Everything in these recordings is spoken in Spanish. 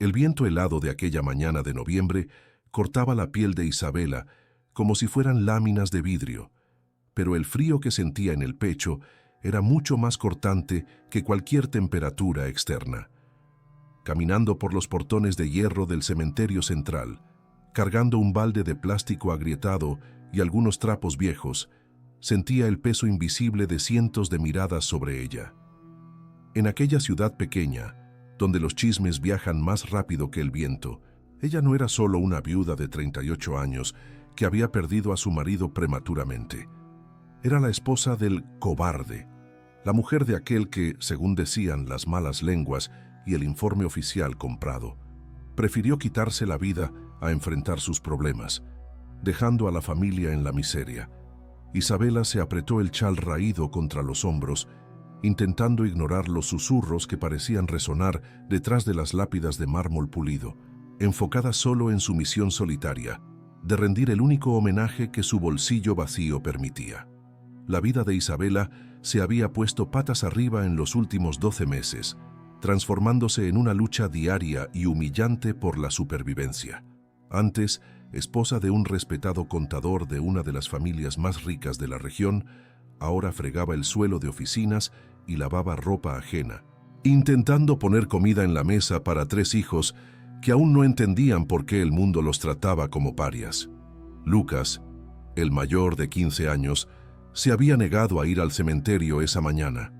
El viento helado de aquella mañana de noviembre cortaba la piel de Isabela como si fueran láminas de vidrio, pero el frío que sentía en el pecho era mucho más cortante que cualquier temperatura externa. Caminando por los portones de hierro del cementerio central, cargando un balde de plástico agrietado y algunos trapos viejos, sentía el peso invisible de cientos de miradas sobre ella. En aquella ciudad pequeña, donde los chismes viajan más rápido que el viento, ella no era solo una viuda de 38 años que había perdido a su marido prematuramente. Era la esposa del cobarde, la mujer de aquel que, según decían las malas lenguas y el informe oficial comprado, prefirió quitarse la vida a enfrentar sus problemas, dejando a la familia en la miseria. Isabela se apretó el chal raído contra los hombros, intentando ignorar los susurros que parecían resonar detrás de las lápidas de mármol pulido, enfocada solo en su misión solitaria, de rendir el único homenaje que su bolsillo vacío permitía. La vida de Isabela se había puesto patas arriba en los últimos 12 meses, transformándose en una lucha diaria y humillante por la supervivencia. Antes, esposa de un respetado contador de una de las familias más ricas de la región, ahora fregaba el suelo de oficinas y lavaba ropa ajena, intentando poner comida en la mesa para 3 hijos que aún no entendían por qué el mundo los trataba como parias. Lucas, el mayor de 15 años, se había negado a ir al cementerio esa mañana.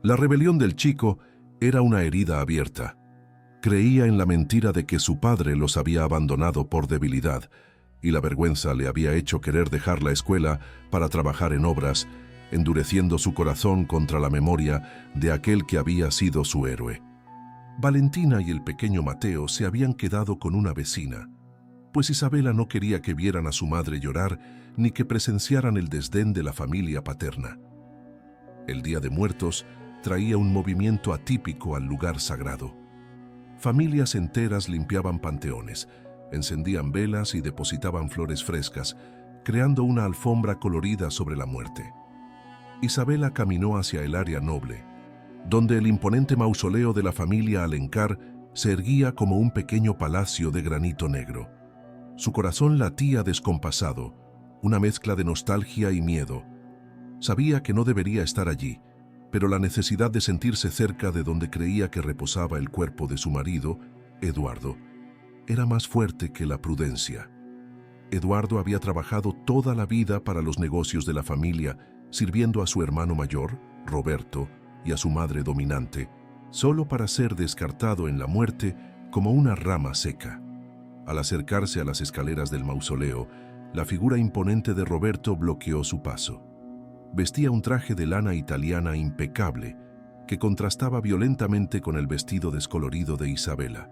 La rebelión del chico era una herida abierta. Creía en la mentira de que su padre los había abandonado por debilidad, y la vergüenza le había hecho querer dejar la escuela para trabajar en obras, endureciendo su corazón contra la memoria de aquel que había sido su héroe. Valentina y el pequeño Mateo se habían quedado con una vecina, pues Isabela no quería que vieran a su madre llorar ni que presenciaran el desdén de la familia paterna. El Día de Muertos traía un movimiento atípico al lugar sagrado. Familias enteras limpiaban panteones, encendían velas y depositaban flores frescas, creando una alfombra colorida sobre la muerte. Isabela caminó hacia el área noble, donde el imponente mausoleo de la familia Alencar se erguía como un pequeño palacio de granito negro. Su corazón latía descompasado, una mezcla de nostalgia y miedo. Sabía que no debería estar allí, pero la necesidad de sentirse cerca de donde creía que reposaba el cuerpo de su marido, Eduardo, era más fuerte que la prudencia. Eduardo había trabajado toda la vida para los negocios de la familia, sirviendo a su hermano mayor, Roberto, y a su madre dominante, solo para ser descartado en la muerte como una rama seca. Al acercarse a las escaleras del mausoleo, la figura imponente de Roberto bloqueó su paso. Vestía un traje de lana italiana impecable, que contrastaba violentamente con el vestido descolorido de Isabela.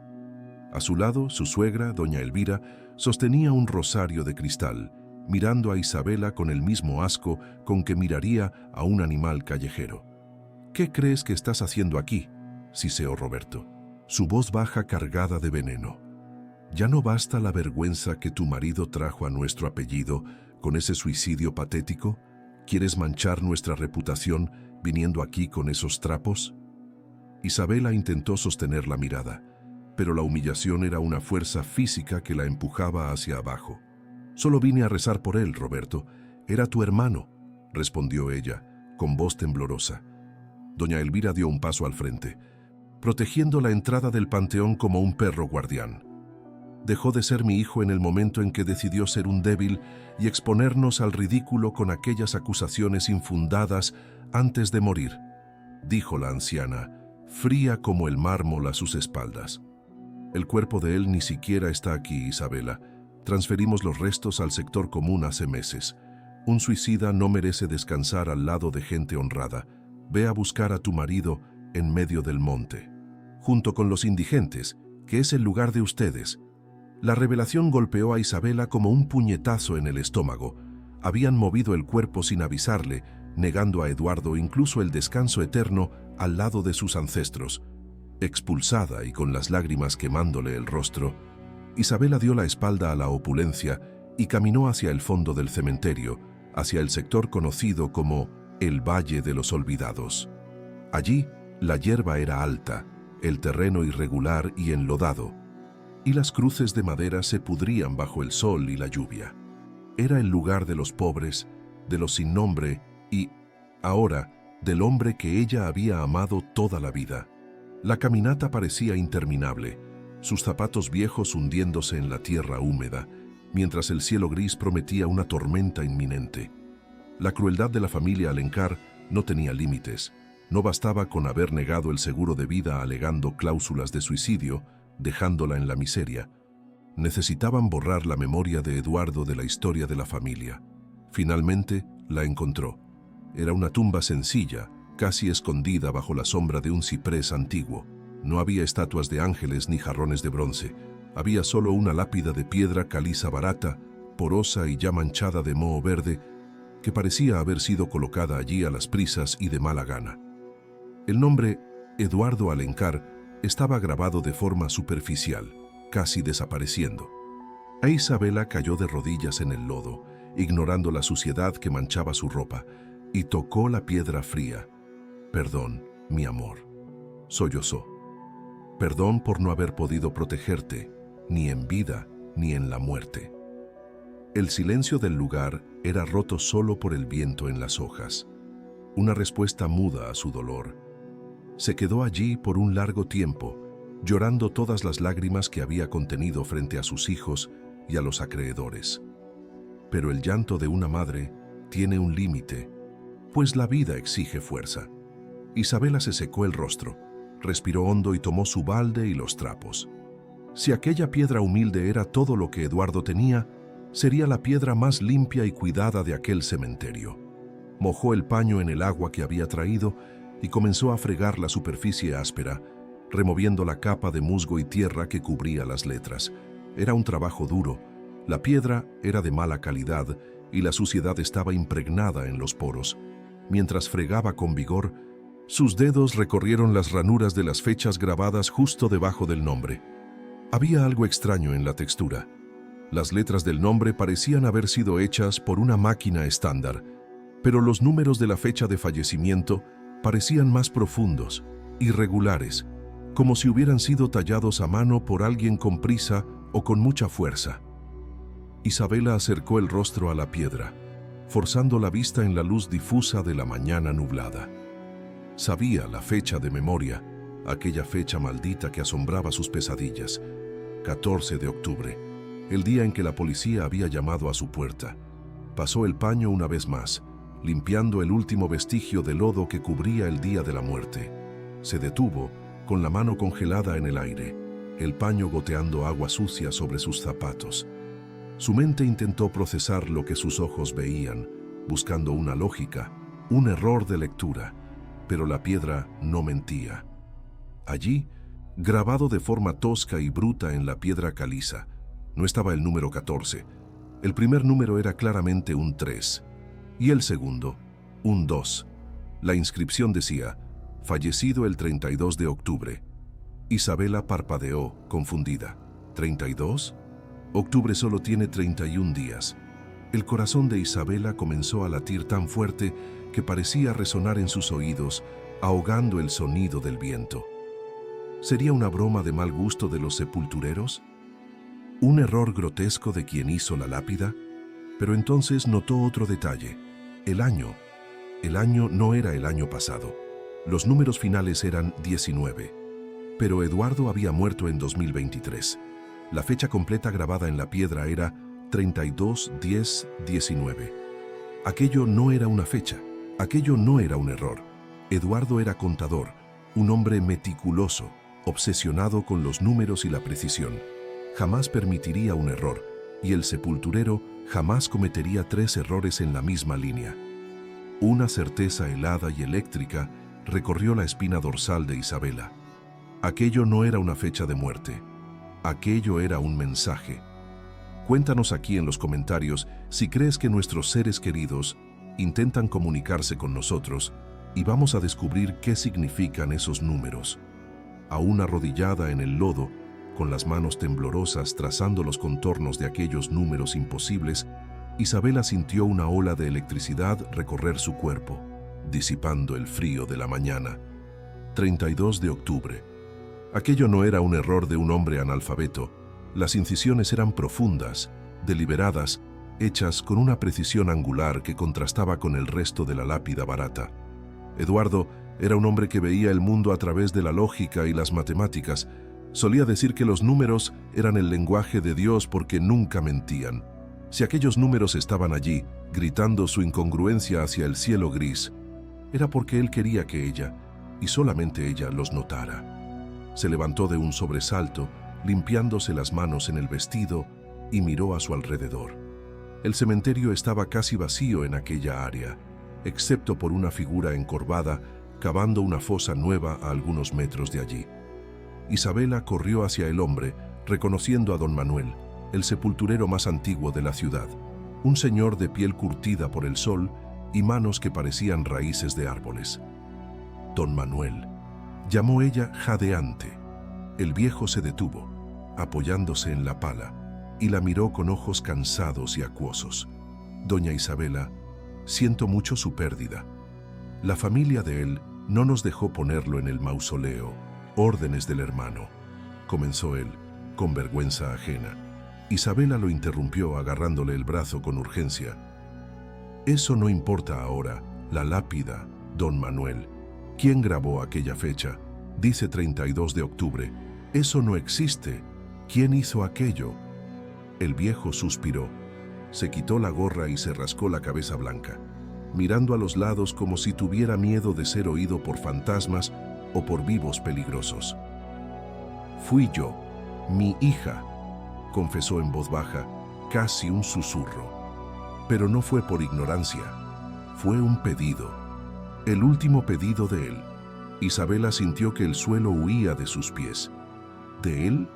A su lado, su suegra, doña Elvira, sostenía un rosario de cristal, mirando a Isabela con el mismo asco con que miraría a un animal callejero. «¿Qué crees que estás haciendo aquí?», siseó Roberto, su voz baja cargada de veneno. «¿Ya no basta la vergüenza que tu marido trajo a nuestro apellido con ese suicidio patético? ¿Quieres manchar nuestra reputación viniendo aquí con esos trapos?». Isabela intentó sostener la mirada, pero la humillación era una fuerza física que la empujaba hacia abajo. «Solo vine a rezar por él, Roberto. Era tu hermano», respondió ella, con voz temblorosa. Doña Elvira dio un paso al frente, protegiendo la entrada del panteón como un perro guardián. «Dejó de ser mi hijo en el momento en que decidió ser un débil y exponernos al ridículo con aquellas acusaciones infundadas antes de morir», dijo la anciana, fría como el mármol a sus espaldas. «El cuerpo de él ni siquiera está aquí, Isabela. Transferimos los restos al sector común hace meses. Un suicida no merece descansar al lado de gente honrada. Ve a buscar a tu marido en medio del monte, junto con los indigentes, que es el lugar de ustedes». La revelación golpeó a Isabela como un puñetazo en el estómago. Habían movido el cuerpo sin avisarle, negando a Eduardo incluso el descanso eterno al lado de sus ancestros. Expulsada y con las lágrimas quemándole el rostro, Isabela dio la espalda a la opulencia y caminó hacia el fondo del cementerio, hacia el sector conocido como el Valle de los Olvidados. Allí, la hierba era alta, el terreno irregular y enlodado, y las cruces de madera se pudrían bajo el sol y la lluvia. Era el lugar de los pobres, de los sin nombre y, ahora, del hombre que ella había amado toda la vida. La caminata parecía interminable, sus zapatos viejos hundiéndose en la tierra húmeda, mientras el cielo gris prometía una tormenta inminente. La crueldad de la familia Alencar no tenía límites. No bastaba con haber negado el seguro de vida alegando cláusulas de suicidio, dejándola en la miseria. Necesitaban borrar la memoria de Eduardo de la historia de la familia. Finalmente, la encontró. Era una tumba sencilla, casi escondida bajo la sombra de un ciprés antiguo. No había estatuas de ángeles ni jarrones de bronce. Había solo una lápida de piedra caliza barata, porosa y ya manchada de moho verde, que parecía haber sido colocada allí a las prisas y de mala gana. El nombre Eduardo Alencar estaba grabado de forma superficial, casi desapareciendo. A Isabela cayó de rodillas en el lodo, ignorando la suciedad que manchaba su ropa, y tocó la piedra fría. «Perdón, mi amor», sollozó. «Perdón por no haber podido protegerte, ni en vida ni en la muerte». El silencio del lugar era roto solo por el viento en las hojas, una respuesta muda a su dolor. Se quedó allí por un largo tiempo, llorando todas las lágrimas que había contenido frente a sus hijos y a los acreedores. Pero el llanto de una madre tiene un límite, pues la vida exige fuerza. Isabela se secó el rostro, respiró hondo y tomó su balde y los trapos. Si aquella piedra humilde era todo lo que Eduardo tenía, sería la piedra más limpia y cuidada de aquel cementerio. Mojó el paño en el agua que había traído y comenzó a fregar la superficie áspera, removiendo la capa de musgo y tierra que cubría las letras. Era un trabajo duro. La piedra era de mala calidad y la suciedad estaba impregnada en los poros. Mientras fregaba con vigor, sus dedos recorrieron las ranuras de las fechas grabadas justo debajo del nombre. Había algo extraño en la textura. Las letras del nombre parecían haber sido hechas por una máquina estándar, pero los números de la fecha de fallecimiento parecían más profundos, irregulares, como si hubieran sido tallados a mano por alguien con prisa o con mucha fuerza. Isabela acercó el rostro a la piedra, forzando la vista en la luz difusa de la mañana nublada. Sabía la fecha de memoria, aquella fecha maldita que asombraba sus pesadillas, 14 de octubre, el día en que la policía había llamado a su puerta. Pasó el paño una vez más, limpiando el último vestigio de lodo que cubría el día de la muerte. Se detuvo, con la mano congelada en el aire, el paño goteando agua sucia sobre sus zapatos. Su mente intentó procesar lo que sus ojos veían, buscando una lógica, un error de lectura, pero la piedra no mentía. Allí, grabado de forma tosca y bruta en la piedra caliza, no estaba el número 14. El primer número era claramente un 3, y el segundo, un 2. La inscripción decía, fallecido el 32 de octubre. Isabela parpadeó, confundida. ¿32? Octubre solo tiene 31 días. El corazón de Isabela comenzó a latir tan fuerte que parecía resonar en sus oídos, ahogando el sonido del viento. ¿Sería una broma de mal gusto de los sepultureros? ¿Un error grotesco de quien hizo la lápida? Pero entonces notó otro detalle. El año. El año no era el año pasado. Los números finales eran 19. Pero Eduardo había muerto en 2023. La fecha completa grabada en la piedra era 32-10-19. Aquello no era una fecha. Aquello no era un error. Eduardo era contador, un hombre meticuloso, obsesionado con los números y la precisión. Jamás permitiría un error, y el sepulturero jamás cometería 3 errores en la misma línea. Una certeza helada y eléctrica recorrió la espina dorsal de Isabela. Aquello no era una fecha de muerte. Aquello era un mensaje. Cuéntanos aquí en los comentarios si crees que nuestros seres queridos intentan comunicarse con nosotros y vamos a descubrir qué significan esos números. Aún arrodillada en el lodo, con las manos temblorosas trazando los contornos de aquellos números imposibles, Isabela sintió una ola de electricidad recorrer su cuerpo, disipando el frío de la mañana. 32 de octubre. Aquello no era un error de un hombre analfabeto, Las incisiones eran profundas, deliberadas, hechas con una precisión angular que contrastaba con el resto de la lápida barata. Eduardo era un hombre que veía el mundo a través de la lógica y las matemáticas. Solía decir que los números eran el lenguaje de Dios porque nunca mentían. Si aquellos números estaban allí, gritando su incongruencia hacia el cielo gris, era porque él quería que ella, y solamente ella, los notara. Se levantó de un sobresalto, limpiándose las manos en el vestido, y miró a su alrededor. El cementerio estaba casi vacío en aquella área, excepto por una figura encorvada cavando una fosa nueva a algunos metros de allí. Isabela corrió hacia el hombre, reconociendo a don Manuel, el sepulturero más antiguo de la ciudad, un señor de piel curtida por el sol y manos que parecían raíces de árboles. Don Manuel, llamó ella jadeante. El viejo se detuvo, apoyándose en la pala, y la miró con ojos cansados y acuosos. Doña Isabela, siento mucho su pérdida. La familia de él no nos dejó ponerlo en el mausoleo. Órdenes del hermano, comenzó él, con vergüenza ajena. Isabela lo interrumpió agarrándole el brazo con urgencia. Eso no importa ahora, la lápida, don Manuel. ¿Quién grabó aquella fecha? Dice 32 de octubre. Eso no existe. ¿Quién hizo aquello? El viejo suspiró. Se quitó la gorra y se rascó la cabeza blanca, mirando a los lados como si tuviera miedo de ser oído por fantasmas o por vivos peligrosos. Fui yo, mi hija, confesó en voz baja, casi un susurro. Pero no fue por ignorancia, fue un pedido, el último pedido de él. Isabela sintió que el suelo huía de sus pies. ¿De él?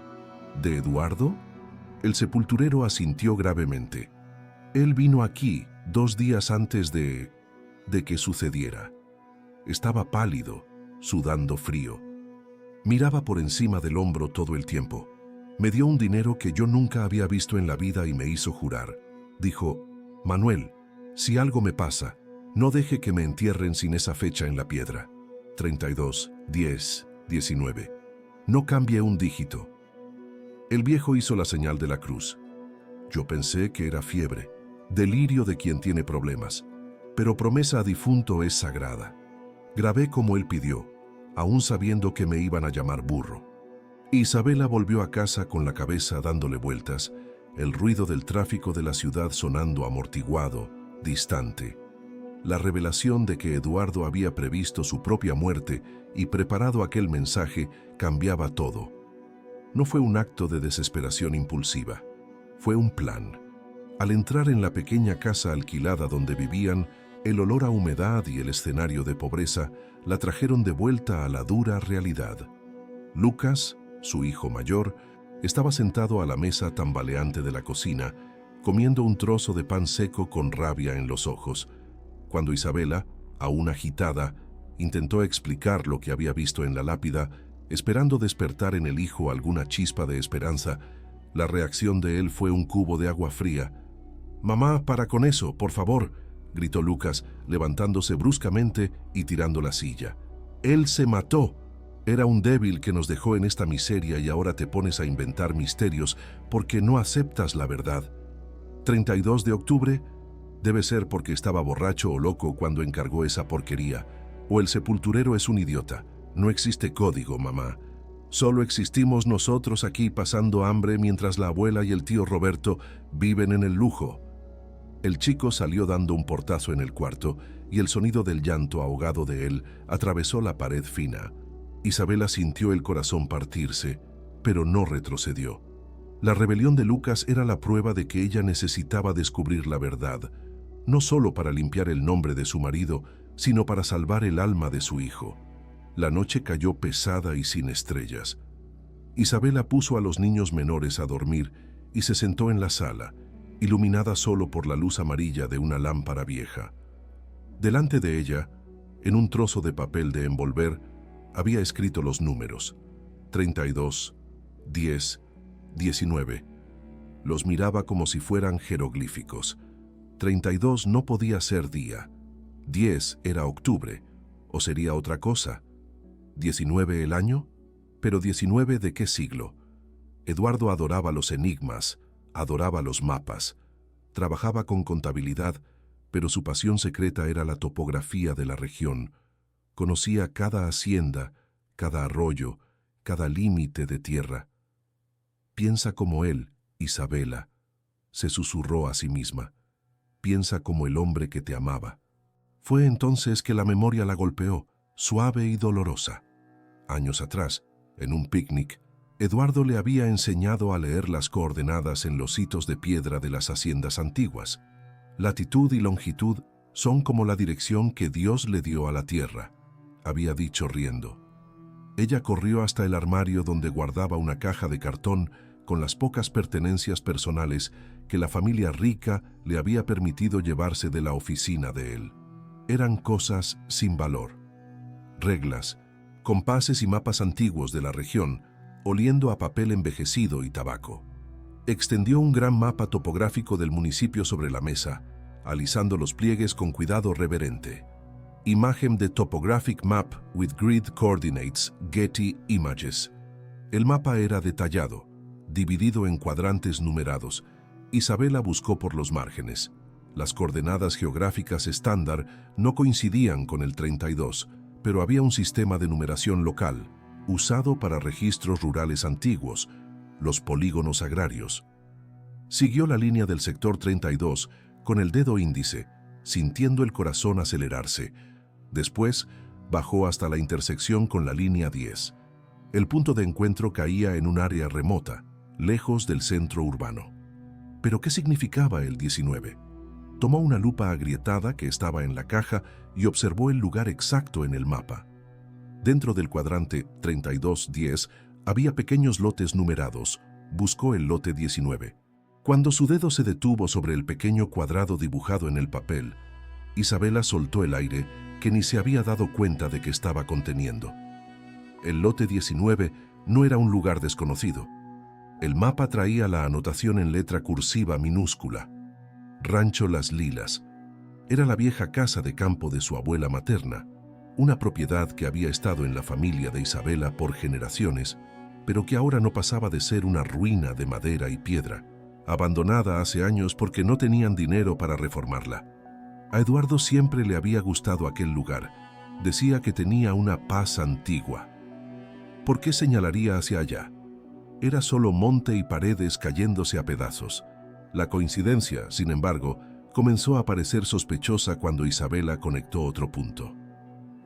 ¿De Eduardo? El sepulturero asintió gravemente. Él vino aquí 2 días antes de que sucediera. Estaba pálido, sudando frío. Miraba por encima del hombro todo el tiempo. Me dio un dinero que yo nunca había visto en la vida y me hizo jurar. Dijo, Manuel, si algo me pasa, no deje que me entierren sin esa fecha en la piedra. 32, 10, 19. No cambie un dígito. El viejo hizo la señal de la cruz. Yo pensé que era fiebre, delirio de quien tiene problemas, pero promesa a difunto es sagrada. Grabé como él pidió, aún sabiendo que me iban a llamar burro. Isabela volvió a casa con la cabeza dándole vueltas, el ruido del tráfico de la ciudad sonando amortiguado, distante. La revelación de que Eduardo había previsto su propia muerte y preparado aquel mensaje cambiaba todo. No fue un acto de desesperación impulsiva, fue un plan. Al entrar en la pequeña casa alquilada donde vivían, el olor a humedad y el escenario de pobreza la trajeron de vuelta a la dura realidad. Lucas, su hijo mayor, estaba sentado a la mesa tambaleante de la cocina, comiendo un trozo de pan seco con rabia en los ojos, cuando Isabela, aún agitada, intentó explicar lo que había visto en la lápida, esperando despertar en el hijo alguna chispa de esperanza. La reacción de él fue un cubo de agua fría. «Mamá, para con eso, por favor», gritó Lucas, levantándose bruscamente y tirando la silla. «Él se mató. Era un débil que nos dejó en esta miseria y ahora te pones a inventar misterios porque no aceptas la verdad. 32 de octubre, debe ser porque estaba borracho o loco cuando encargó esa porquería, o el sepulturero es un idiota. No existe código, mamá. Solo existimos nosotros aquí pasando hambre mientras la abuela y el tío Roberto viven en el lujo». El chico salió dando un portazo en el cuarto y el sonido del llanto ahogado de él atravesó la pared fina. Isabela sintió el corazón partirse, pero no retrocedió. La rebelión de Lucas era la prueba de que ella necesitaba descubrir la verdad, no solo para limpiar el nombre de su marido, sino para salvar el alma de su hijo. La noche cayó pesada y sin estrellas. Isabela puso a los niños menores a dormir y se sentó en la sala, iluminada solo por la luz amarilla de una lámpara vieja. Delante de ella, en un trozo de papel de envolver, había escrito los números: 32, 10, 19. Los miraba como si fueran jeroglíficos. 32 no podía ser día. 10 era octubre, o sería otra cosa. 19 el año, pero 19 ¿de qué siglo? Eduardo adoraba los enigmas, adoraba los mapas. Trabajaba con contabilidad, pero su pasión secreta era la topografía de la región. Conocía cada hacienda, cada arroyo, cada límite de tierra. Piensa como él, Isabela, se susurró a sí misma. Piensa como el hombre que te amaba. Fue entonces que la memoria la golpeó, suave y dolorosa. Años atrás, en un picnic, Eduardo le había enseñado a leer las coordenadas en los hitos de piedra de las haciendas antiguas. Latitud y longitud son como la dirección que Dios le dio a la tierra, había dicho riendo. Ella corrió hasta el armario donde guardaba una caja de cartón con las pocas pertenencias personales que la familia rica le había permitido llevarse de la oficina de él. Eran cosas sin valor. Reglas, compases y mapas antiguos de la región, oliendo a papel envejecido y tabaco. Extendió un gran mapa topográfico del municipio sobre la mesa, alisando los pliegues con cuidado reverente. Imagen de Topographic Map with Grid Coordinates, Getty Images. El mapa era detallado, dividido en cuadrantes numerados. Isabela buscó por los márgenes. Las coordenadas geográficas estándar no coincidían con el 32, pero había un sistema de numeración local, usado para registros rurales antiguos, los polígonos agrarios. Siguió la línea del sector 32 con el dedo índice, sintiendo el corazón acelerarse. Después, bajó hasta la intersección con la línea 10. El punto de encuentro caía en un área remota, lejos del centro urbano. ¿Pero qué significaba el 19? Tomó una lupa agrietada que estaba en la caja y observó el lugar exacto en el mapa. Dentro del cuadrante 32-10 había pequeños lotes numerados. Buscó el lote 19. Cuando su dedo se detuvo sobre el pequeño cuadrado dibujado en el papel, Isabela soltó el aire que ni se había dado cuenta de que estaba conteniendo. El lote 19 no era un lugar desconocido. El mapa traía la anotación en letra cursiva minúscula. Rancho Las Lilas. Era la vieja casa de campo de su abuela materna, una propiedad que había estado en la familia de Isabela por generaciones, pero que ahora no pasaba de ser una ruina de madera y piedra, abandonada hace años porque no tenían dinero para reformarla. A Eduardo siempre le había gustado aquel lugar. Decía que tenía una paz antigua. ¿Por qué señalaría hacia allá? Era solo monte y paredes cayéndose a pedazos. La coincidencia, sin embargo, comenzó a parecer sospechosa cuando Isabela conectó otro punto.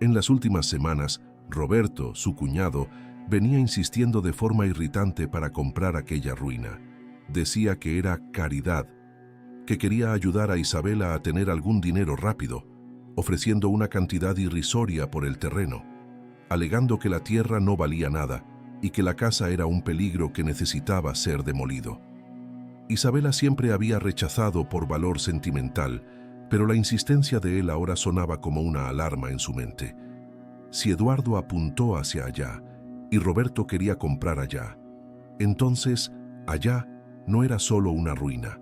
En las últimas semanas, Roberto, su cuñado, venía insistiendo de forma irritante para comprar aquella ruina. Decía que era caridad, que quería ayudar a Isabela a tener algún dinero rápido, ofreciendo una cantidad irrisoria por el terreno, alegando que la tierra no valía nada y que la casa era un peligro que necesitaba ser demolido. Isabela siempre había rechazado por valor sentimental, pero la insistencia de él ahora sonaba como una alarma en su mente. Si Eduardo apuntó hacia allá y Roberto quería comprar allá, entonces allá no era solo una ruina,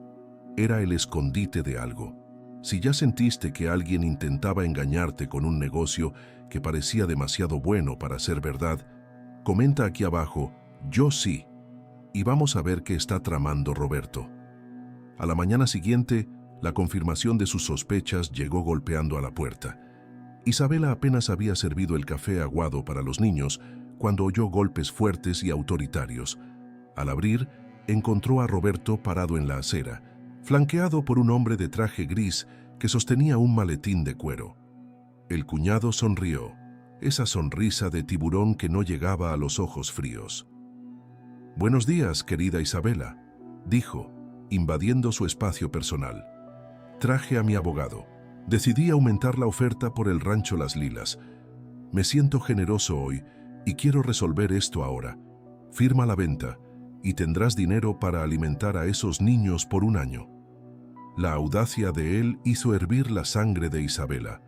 era el escondite de algo. Si ya sentiste que alguien intentaba engañarte con un negocio que parecía demasiado bueno para ser verdad, comenta aquí abajo, yo sí, y vamos a ver qué está tramando Roberto. A la mañana siguiente, la confirmación de sus sospechas llegó golpeando a la puerta. Isabela apenas había servido el café aguado para los niños cuando oyó golpes fuertes y autoritarios. Al abrir, encontró a Roberto parado en la acera, flanqueado por un hombre de traje gris que sostenía un maletín de cuero. El cuñado sonrió, esa sonrisa de tiburón que no llegaba a los ojos fríos. «Buenos días, querida Isabela», dijo, invadiendo su espacio personal. «Traje a mi abogado. Decidí aumentar la oferta por el rancho Las Lilas. Me siento generoso hoy y quiero resolver esto ahora. Firma la venta y tendrás dinero para alimentar a esos niños por un año». La audacia de él hizo hervir la sangre de Isabela.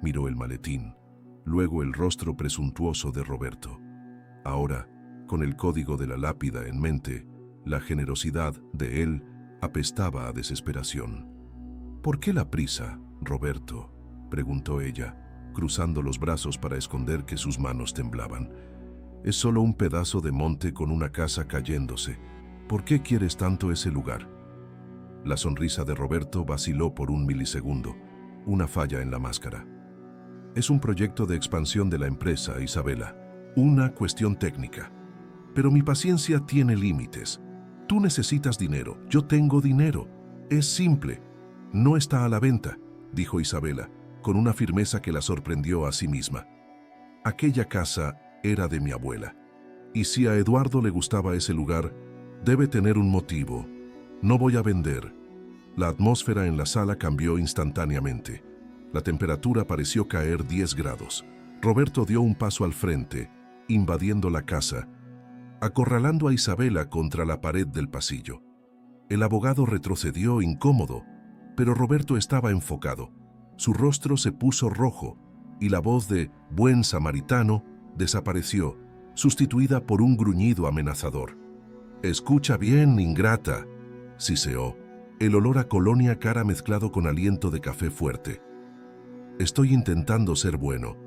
Miró el maletín, luego el rostro presuntuoso de Roberto. Ahora, con el código de la lápida en mente, la generosidad de él apestaba a desesperación. «¿Por qué la prisa, Roberto?», preguntó ella, cruzando los brazos para esconder que sus manos temblaban. Es solo un pedazo de monte con una casa cayéndose. ¿Por qué quieres tanto ese lugar? La sonrisa de Roberto vaciló por un milisegundo. Una falla en la máscara. Es un proyecto de expansión de la empresa, Isabela. Una cuestión técnica. Pero mi paciencia tiene límites. Tú necesitas dinero, yo tengo dinero. Es simple. No está a la venta, dijo Isabela, con una firmeza que la sorprendió a sí misma. Aquella casa era de mi abuela. Y si a Eduardo le gustaba ese lugar, debe tener un motivo. No voy a vender. La atmósfera en la sala cambió instantáneamente. La temperatura pareció caer 10 grados. Roberto dio un paso al frente, invadiendo la casa, acorralando a Isabela contra la pared del pasillo. El abogado retrocedió incómodo, pero Roberto estaba enfocado. Su rostro se puso rojo y la voz de buen samaritano desapareció, sustituida por un gruñido amenazador. «Escucha bien, ingrata», siseó, el olor a colonia cara mezclado con aliento de café fuerte. «Estoy intentando ser bueno,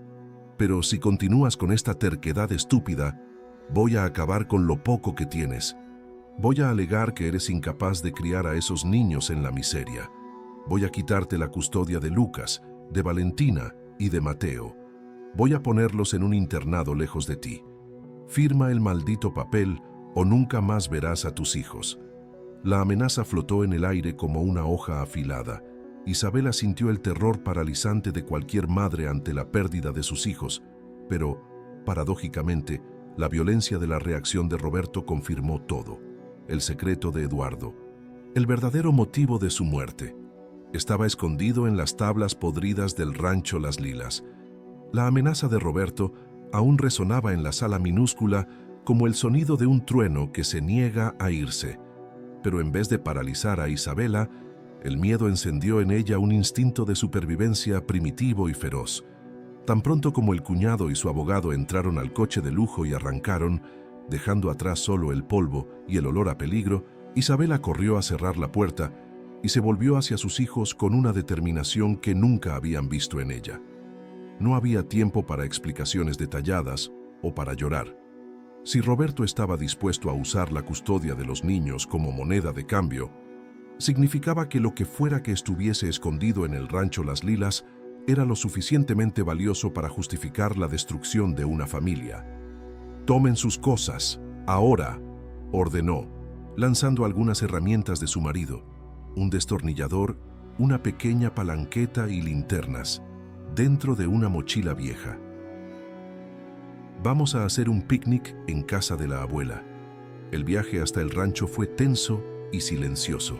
pero si continúas con esta terquedad estúpida, voy a acabar con lo poco que tienes. Voy a alegar que eres incapaz de criar a esos niños en la miseria. Voy a quitarte la custodia de Lucas, de Valentina y de Mateo. Voy a ponerlos en un internado lejos de ti. Firma el maldito papel o nunca más verás a tus hijos». La amenaza flotó en el aire como una hoja afilada. Isabela sintió el terror paralizante de cualquier madre ante la pérdida de sus hijos, pero, paradójicamente, la violencia de la reacción de Roberto confirmó todo. El secreto de Eduardo. El verdadero motivo de su muerte. Estaba escondido en las tablas podridas del rancho Las Lilas. La amenaza de Roberto aún resonaba en la sala minúscula como el sonido de un trueno que se niega a irse. Pero en vez de paralizar a Isabela, el miedo encendió en ella un instinto de supervivencia primitivo y feroz. Tan pronto como el cuñado y su abogado entraron al coche de lujo y arrancaron, dejando atrás solo el polvo y el olor a peligro, Isabela corrió a cerrar la puerta y se volvió hacia sus hijos con una determinación que nunca habían visto en ella. No había tiempo para explicaciones detalladas o para llorar. Si Roberto estaba dispuesto a usar la custodia de los niños como moneda de cambio, significaba que lo que fuera que estuviese escondido en el rancho Las Lilas era lo suficientemente valioso para justificar la destrucción de una familia. «Tomen sus cosas, ahora», ordenó, lanzando algunas herramientas de su marido, un destornillador, una pequeña palanqueta y linternas, dentro de una mochila vieja. «Vamos a hacer un picnic en casa de la abuela». El viaje hasta el rancho fue tenso y silencioso.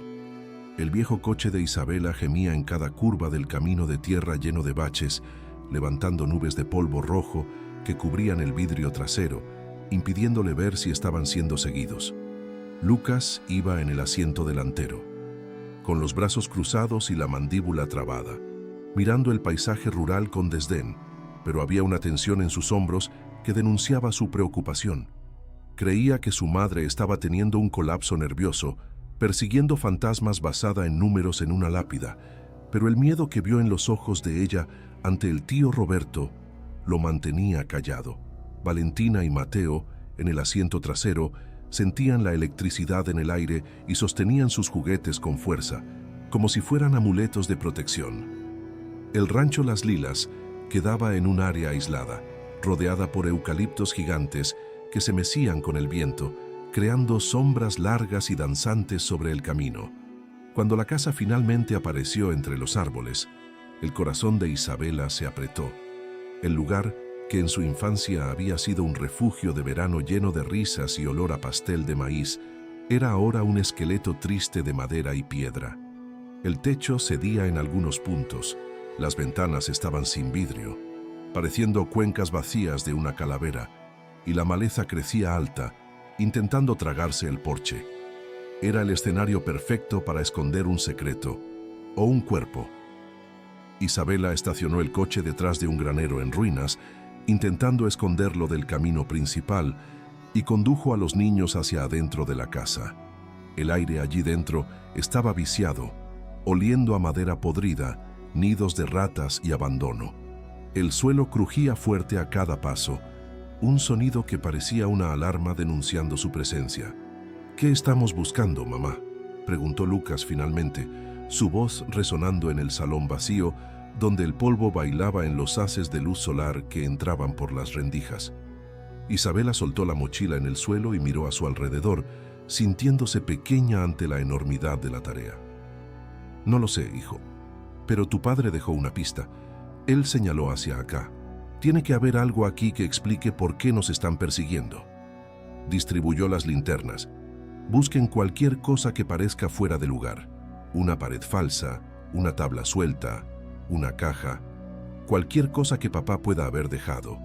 El viejo coche de Isabela gemía en cada curva del camino de tierra lleno de baches, levantando nubes de polvo rojo que cubrían el vidrio trasero, impidiéndole ver si estaban siendo seguidos. Lucas iba en el asiento delantero, con los brazos cruzados y la mandíbula trabada, mirando el paisaje rural con desdén, pero había una tensión en sus hombros que denunciaba su preocupación. Creía que su madre estaba teniendo un colapso nervioso, persiguiendo fantasmas basada en números en una lápida, pero el miedo que vio en los ojos de ella ante el tío Roberto lo mantenía callado. Valentina y Mateo, en el asiento trasero, sentían la electricidad en el aire y sostenían sus juguetes con fuerza, como si fueran amuletos de protección. El rancho Las Lilas quedaba en un área aislada, rodeada por eucaliptos gigantes que se mecían con el viento, creando sombras largas y danzantes sobre el camino. Cuando la casa finalmente apareció entre los árboles, el corazón de Isabela se apretó. El lugar, que en su infancia había sido un refugio de verano lleno de risas y olor a pastel de maíz, era ahora un esqueleto triste de madera y piedra. El techo cedía en algunos puntos, las ventanas estaban sin vidrio, pareciendo cuencas vacías de una calavera, y la maleza crecía alta, intentando tragarse el porche. Era el escenario perfecto para esconder un secreto o un cuerpo. Isabela estacionó el coche detrás de un granero en ruinas, intentando esconderlo del camino principal, y condujo a los niños hacia adentro de la casa. El aire allí dentro estaba viciado, oliendo a madera podrida, nidos de ratas y abandono. El suelo crujía fuerte a cada paso, un sonido que parecía una alarma denunciando su presencia. «¿Qué estamos buscando, mamá?», preguntó Lucas finalmente, su voz resonando en el salón vacío, donde el polvo bailaba en los haces de luz solar que entraban por las rendijas. Isabela soltó la mochila en el suelo y miró a su alrededor, sintiéndose pequeña ante la enormidad de la tarea. «No lo sé, hijo, pero tu padre dejó una pista». Él señaló hacia acá. «Tiene que haber algo aquí que explique por qué nos están persiguiendo». Distribuyó las linternas. «Busquen cualquier cosa que parezca fuera de lugar. Una pared falsa, una tabla suelta, una caja, cualquier cosa que papá pueda haber dejado».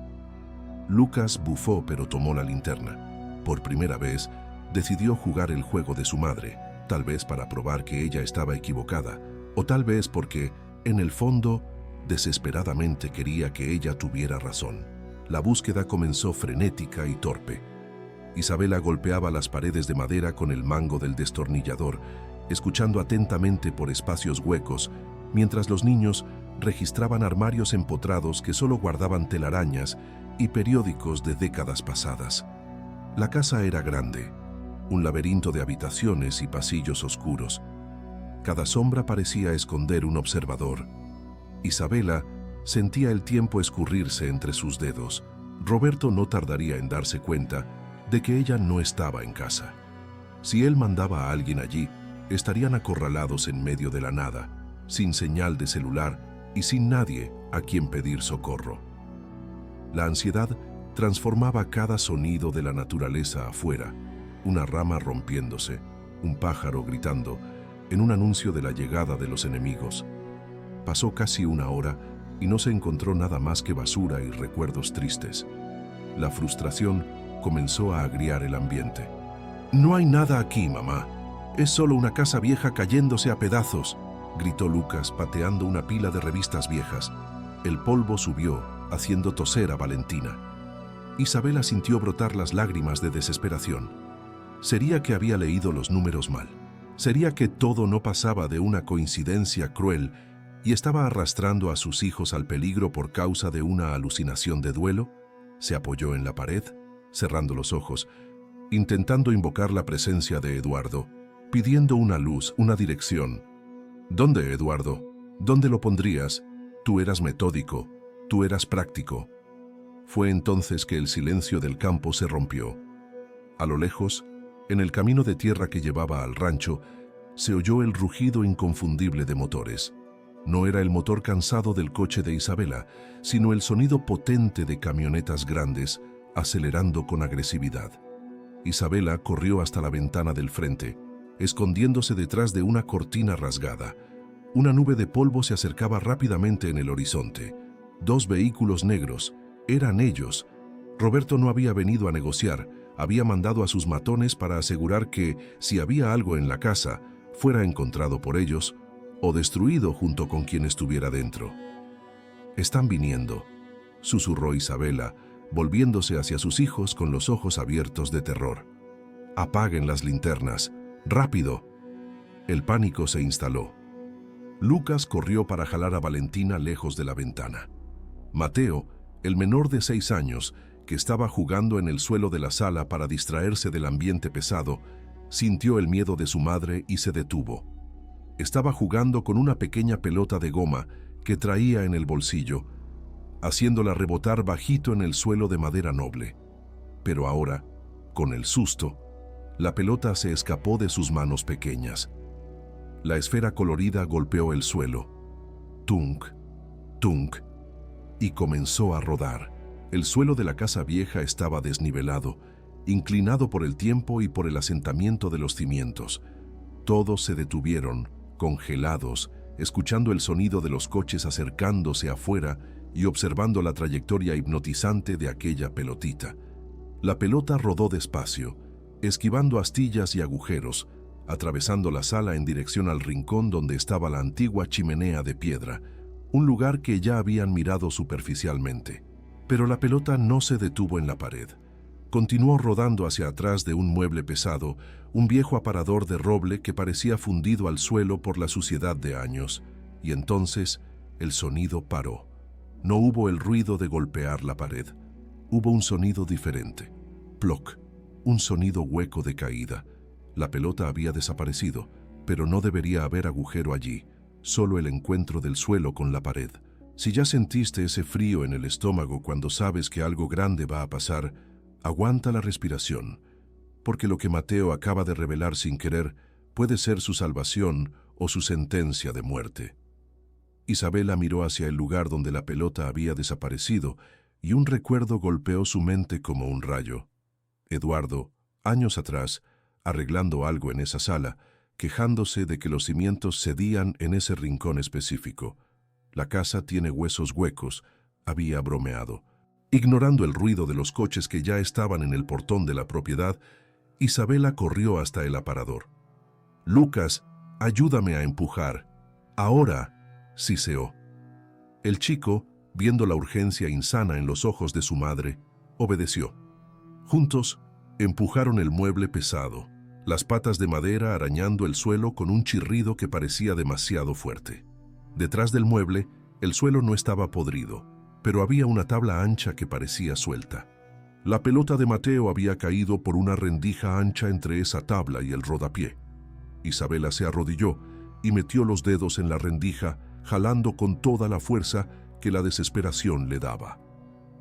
Lucas bufó, pero tomó la linterna. Por primera vez, decidió jugar el juego de su madre, tal vez para probar que ella estaba equivocada, o tal vez porque, en el fondo, desesperadamente quería que ella tuviera razón. La búsqueda comenzó frenética y torpe. Isabela golpeaba las paredes de madera con el mango del destornillador, escuchando atentamente por espacios huecos, mientras los niños registraban armarios empotrados que solo guardaban telarañas y periódicos de décadas pasadas. La casa era grande, un laberinto de habitaciones y pasillos oscuros. Cada sombra parecía esconder un observador. Isabela sentía el tiempo escurrirse entre sus dedos. Roberto no tardaría en darse cuenta de que ella no estaba en casa. Si él mandaba a alguien allí, estarían acorralados en medio de la nada, sin señal de celular y sin nadie a quien pedir socorro. La ansiedad transformaba cada sonido de la naturaleza afuera, una rama rompiéndose, un pájaro gritando, en un anuncio de la llegada de los enemigos. Pasó casi una hora y no se encontró nada más que basura y recuerdos tristes. La frustración comenzó a agriar el ambiente. «No hay nada aquí, mamá. Es solo una casa vieja cayéndose a pedazos», gritó Lucas, pateando una pila de revistas viejas. El polvo subió, haciendo toser a Valentina. Isabela sintió brotar las lágrimas de desesperación. Sería que había leído los números mal. Sería que todo no pasaba de una coincidencia cruel y estaba arrastrando a sus hijos al peligro por causa de una alucinación de duelo. Se apoyó en la pared, cerrando los ojos, intentando invocar la presencia de Eduardo, pidiendo una luz, una dirección. «¿Dónde, Eduardo? ¿Dónde lo pondrías? Tú eras metódico, tú eras práctico». Fue entonces que el silencio del campo se rompió. A lo lejos, en el camino de tierra que llevaba al rancho, se oyó el rugido inconfundible de motores. No era el motor cansado del coche de Isabela, sino el sonido potente de camionetas grandes, acelerando con agresividad. Isabela corrió hasta la ventana del frente, escondiéndose detrás de una cortina rasgada. Una nube de polvo se acercaba rápidamente en el horizonte. 2 vehículos negros. Eran ellos. Roberto no había venido a negociar, había mandado a sus matones para asegurar que, si había algo en la casa, fuera encontrado por ellos o destruido junto con quien estuviera dentro. «Están viniendo», susurró Isabela, volviéndose hacia sus hijos con los ojos abiertos de terror. «Apaguen las linternas. ¡Rápido!». El pánico se instaló. Lucas corrió para jalar a Valentina lejos de la ventana. Mateo, el menor de 6 años, que estaba jugando en el suelo de la sala para distraerse del ambiente pesado, sintió el miedo de su madre y se detuvo. Estaba jugando con una pequeña pelota de goma que traía en el bolsillo, haciéndola rebotar bajito en el suelo de madera noble. Pero ahora, con el susto, la pelota se escapó de sus manos pequeñas. La esfera colorida golpeó el suelo. Tunk, tunk, y comenzó a rodar. El suelo de la casa vieja estaba desnivelado, inclinado por el tiempo y por el asentamiento de los cimientos. Todos se detuvieron, congelados, escuchando el sonido de los coches acercándose afuera y observando la trayectoria hipnotizante de aquella pelotita. La pelota rodó despacio, esquivando astillas y agujeros, atravesando la sala en dirección al rincón donde estaba la antigua chimenea de piedra, un lugar que ya habían mirado superficialmente. Pero la pelota no se detuvo en la pared. Continuó rodando hacia atrás de un mueble pesado, un viejo aparador de roble que parecía fundido al suelo por la suciedad de años, y entonces el sonido paró. No hubo el ruido de golpear la pared. Hubo un sonido diferente. Ploc, un sonido hueco de caída. La pelota había desaparecido, pero no debería haber agujero allí, solo el encuentro del suelo con la pared. Si ya sentiste ese frío en el estómago cuando sabes que algo grande va a pasar, aguanta la respiración, porque lo que Mateo acaba de revelar sin querer puede ser su salvación o su sentencia de muerte. Isabela miró hacia el lugar donde la pelota había desaparecido y un recuerdo golpeó su mente como un rayo. Eduardo, años atrás, arreglando algo en esa sala, quejándose de que los cimientos cedían en ese rincón específico. La casa tiene huesos huecos, había bromeado. Ignorando el ruido de los coches que ya estaban en el portón de la propiedad, Isabela corrió hasta el aparador. «Lucas, ayúdame a empujar. Ahora», siseó. El chico, viendo la urgencia insana en los ojos de su madre, obedeció. Juntos, empujaron el mueble pesado, las patas de madera arañando el suelo con un chirrido que parecía demasiado fuerte. Detrás del mueble, el suelo no estaba podrido, pero había una tabla ancha que parecía suelta. La pelota de Mateo había caído por una rendija ancha entre esa tabla y el rodapié. Isabela se arrodilló y metió los dedos en la rendija, jalando con toda la fuerza que la desesperación le daba.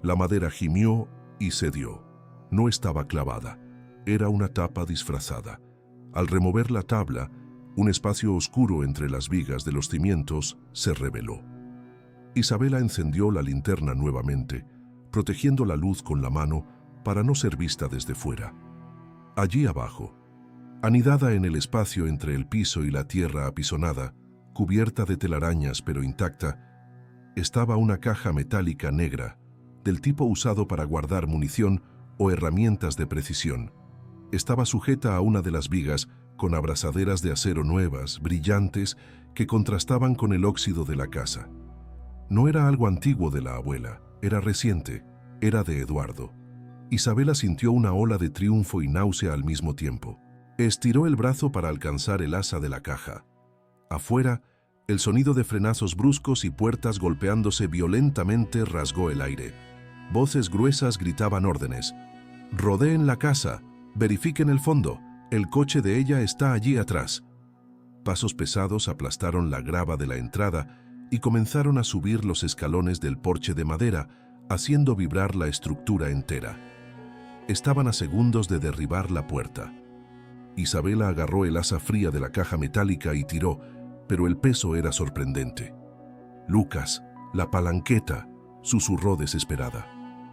La madera gimió y cedió. No estaba clavada, era una tapa disfrazada. Al remover la tabla, un espacio oscuro entre las vigas de los cimientos se reveló. Isabela encendió la linterna nuevamente, protegiendo la luz con la mano para no ser vista desde fuera. Allí abajo, anidada en el espacio entre el piso y la tierra apisonada, cubierta de telarañas pero intacta, estaba una caja metálica negra, del tipo usado para guardar munición o herramientas de precisión. Estaba sujeta a una de las vigas con abrazaderas de acero nuevas, brillantes, que contrastaban con el óxido de la casa. No era algo antiguo de la abuela, era reciente, era de Eduardo. Isabela sintió una ola de triunfo y náusea al mismo tiempo. Estiró el brazo para alcanzar el asa de la caja. Afuera, el sonido de frenazos bruscos y puertas golpeándose violentamente rasgó el aire. Voces gruesas gritaban órdenes. «Rodeen la casa, verifiquen el fondo, el coche de ella está allí atrás». Pasos pesados aplastaron la grava de la entrada y comenzaron a subir los escalones del porche de madera, haciendo vibrar la estructura entera. Estaban a segundos de derribar la puerta. Isabela agarró el asa fría de la caja metálica y tiró, pero el peso era sorprendente. «Lucas, la palanqueta», susurró desesperada.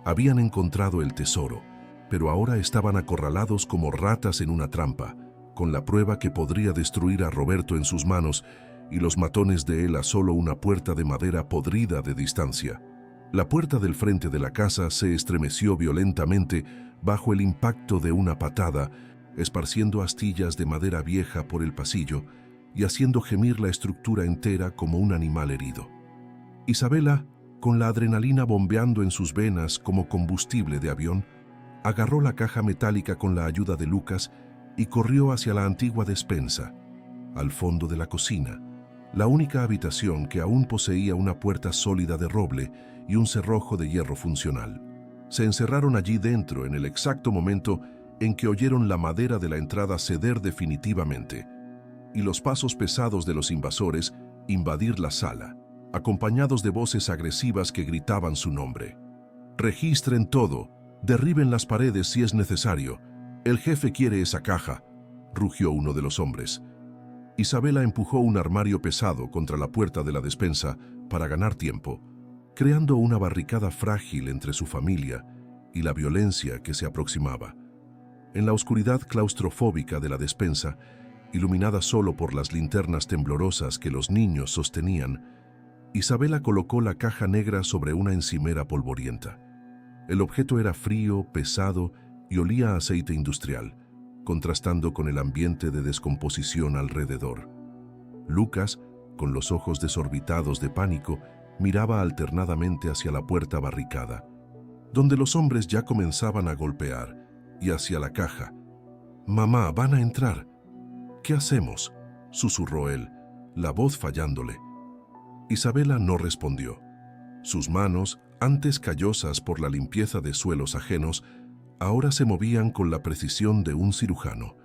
Habían encontrado el tesoro, pero ahora estaban acorralados como ratas en una trampa, con la prueba que podría destruir a Roberto en sus manos y los matones de él a solo una puerta de madera podrida de distancia. La puerta del frente de la casa se estremeció violentamente bajo el impacto de una patada, esparciendo astillas de madera vieja por el pasillo y haciendo gemir la estructura entera como un animal herido. Isabela, con la adrenalina bombeando en sus venas como combustible de avión, agarró la caja metálica con la ayuda de Lucas y corrió hacia la antigua despensa, al fondo de la cocina, la única habitación que aún poseía una puerta sólida de roble y un cerrojo de hierro funcional. Se encerraron allí dentro en el exacto momento en que oyeron la madera de la entrada ceder definitivamente y los pasos pesados de los invasores invadir la sala, acompañados de voces agresivas que gritaban su nombre. «Registren todo, derriben las paredes si es necesario. El jefe quiere esa caja», rugió uno de los hombres. Isabela empujó un armario pesado contra la puerta de la despensa para ganar tiempo, creando una barricada frágil entre su familia y la violencia que se aproximaba. En la oscuridad claustrofóbica de la despensa, iluminada solo por las linternas temblorosas que los niños sostenían, Isabela colocó la caja negra sobre una encimera polvorienta. El objeto era frío, pesado y olía a aceite industrial, contrastando con el ambiente de descomposición alrededor. Lucas, con los ojos desorbitados de pánico, miraba alternadamente hacia la puerta barricada, donde los hombres ya comenzaban a golpear, y hacia la caja. «Mamá, van a entrar». «¿Qué hacemos?», susurró él, la voz fallándole. Isabela no respondió. Sus manos, antes callosas por la limpieza de suelos ajenos, ahora se movían con la precisión de un cirujano.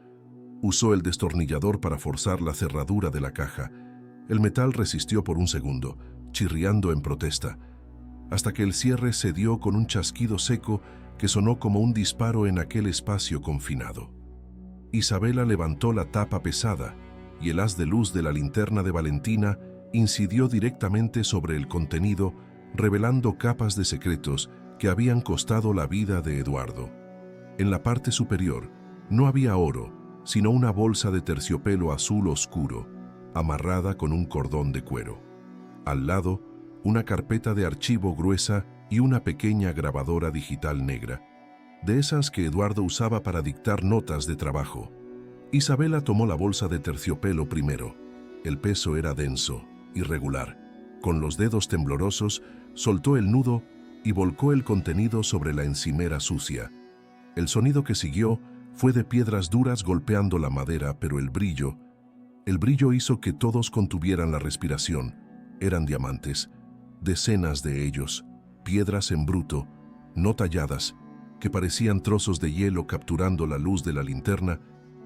Usó el destornillador para forzar la cerradura de la caja. El metal resistió por un segundo, chirriando en protesta, hasta que el cierre cedió con un chasquido seco que sonó como un disparo en aquel espacio confinado. Isabela levantó la tapa pesada y el haz de luz de la linterna de Valentina incidió directamente sobre el contenido, revelando capas de secretos que habían costado la vida de Eduardo. En la parte superior no había oro, sino una bolsa de terciopelo azul oscuro, amarrada con un cordón de cuero. Al lado, una carpeta de archivo gruesa y una pequeña grabadora digital negra, de esas que Eduardo usaba para dictar notas de trabajo. Isabela tomó la bolsa de terciopelo primero. El peso era denso, irregular. Con los dedos temblorosos, soltó el nudo y volcó el contenido sobre la encimera sucia. El sonido que siguió fue de piedras duras golpeando la madera, pero el brillo hizo que todos contuvieran la respiración. Eran diamantes, decenas de ellos, piedras en bruto, no talladas, que parecían trozos de hielo capturando la luz de la linterna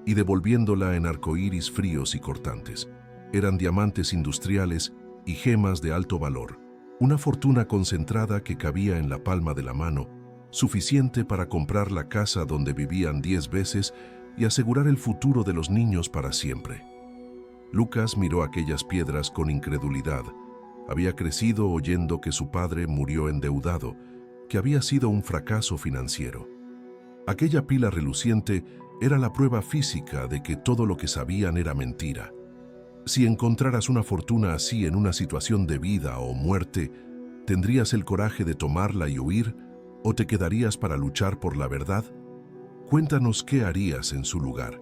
y devolviéndola en arcoíris fríos y cortantes. Eran diamantes industriales y gemas de alto valor, una fortuna concentrada que cabía en la palma de la mano, suficiente para comprar la casa donde vivían 10 veces y asegurar el futuro de los niños para siempre. Lucas miró aquellas piedras con incredulidad. Había crecido oyendo que su padre murió endeudado, que había sido un fracaso financiero. Aquella pila reluciente era la prueba física de que todo lo que sabían era mentira. Si encontraras una fortuna así en una situación de vida o muerte, ¿tendrías el coraje de tomarla y huir, o te quedarías para luchar por la verdad? Cuéntanos qué harías en su lugar.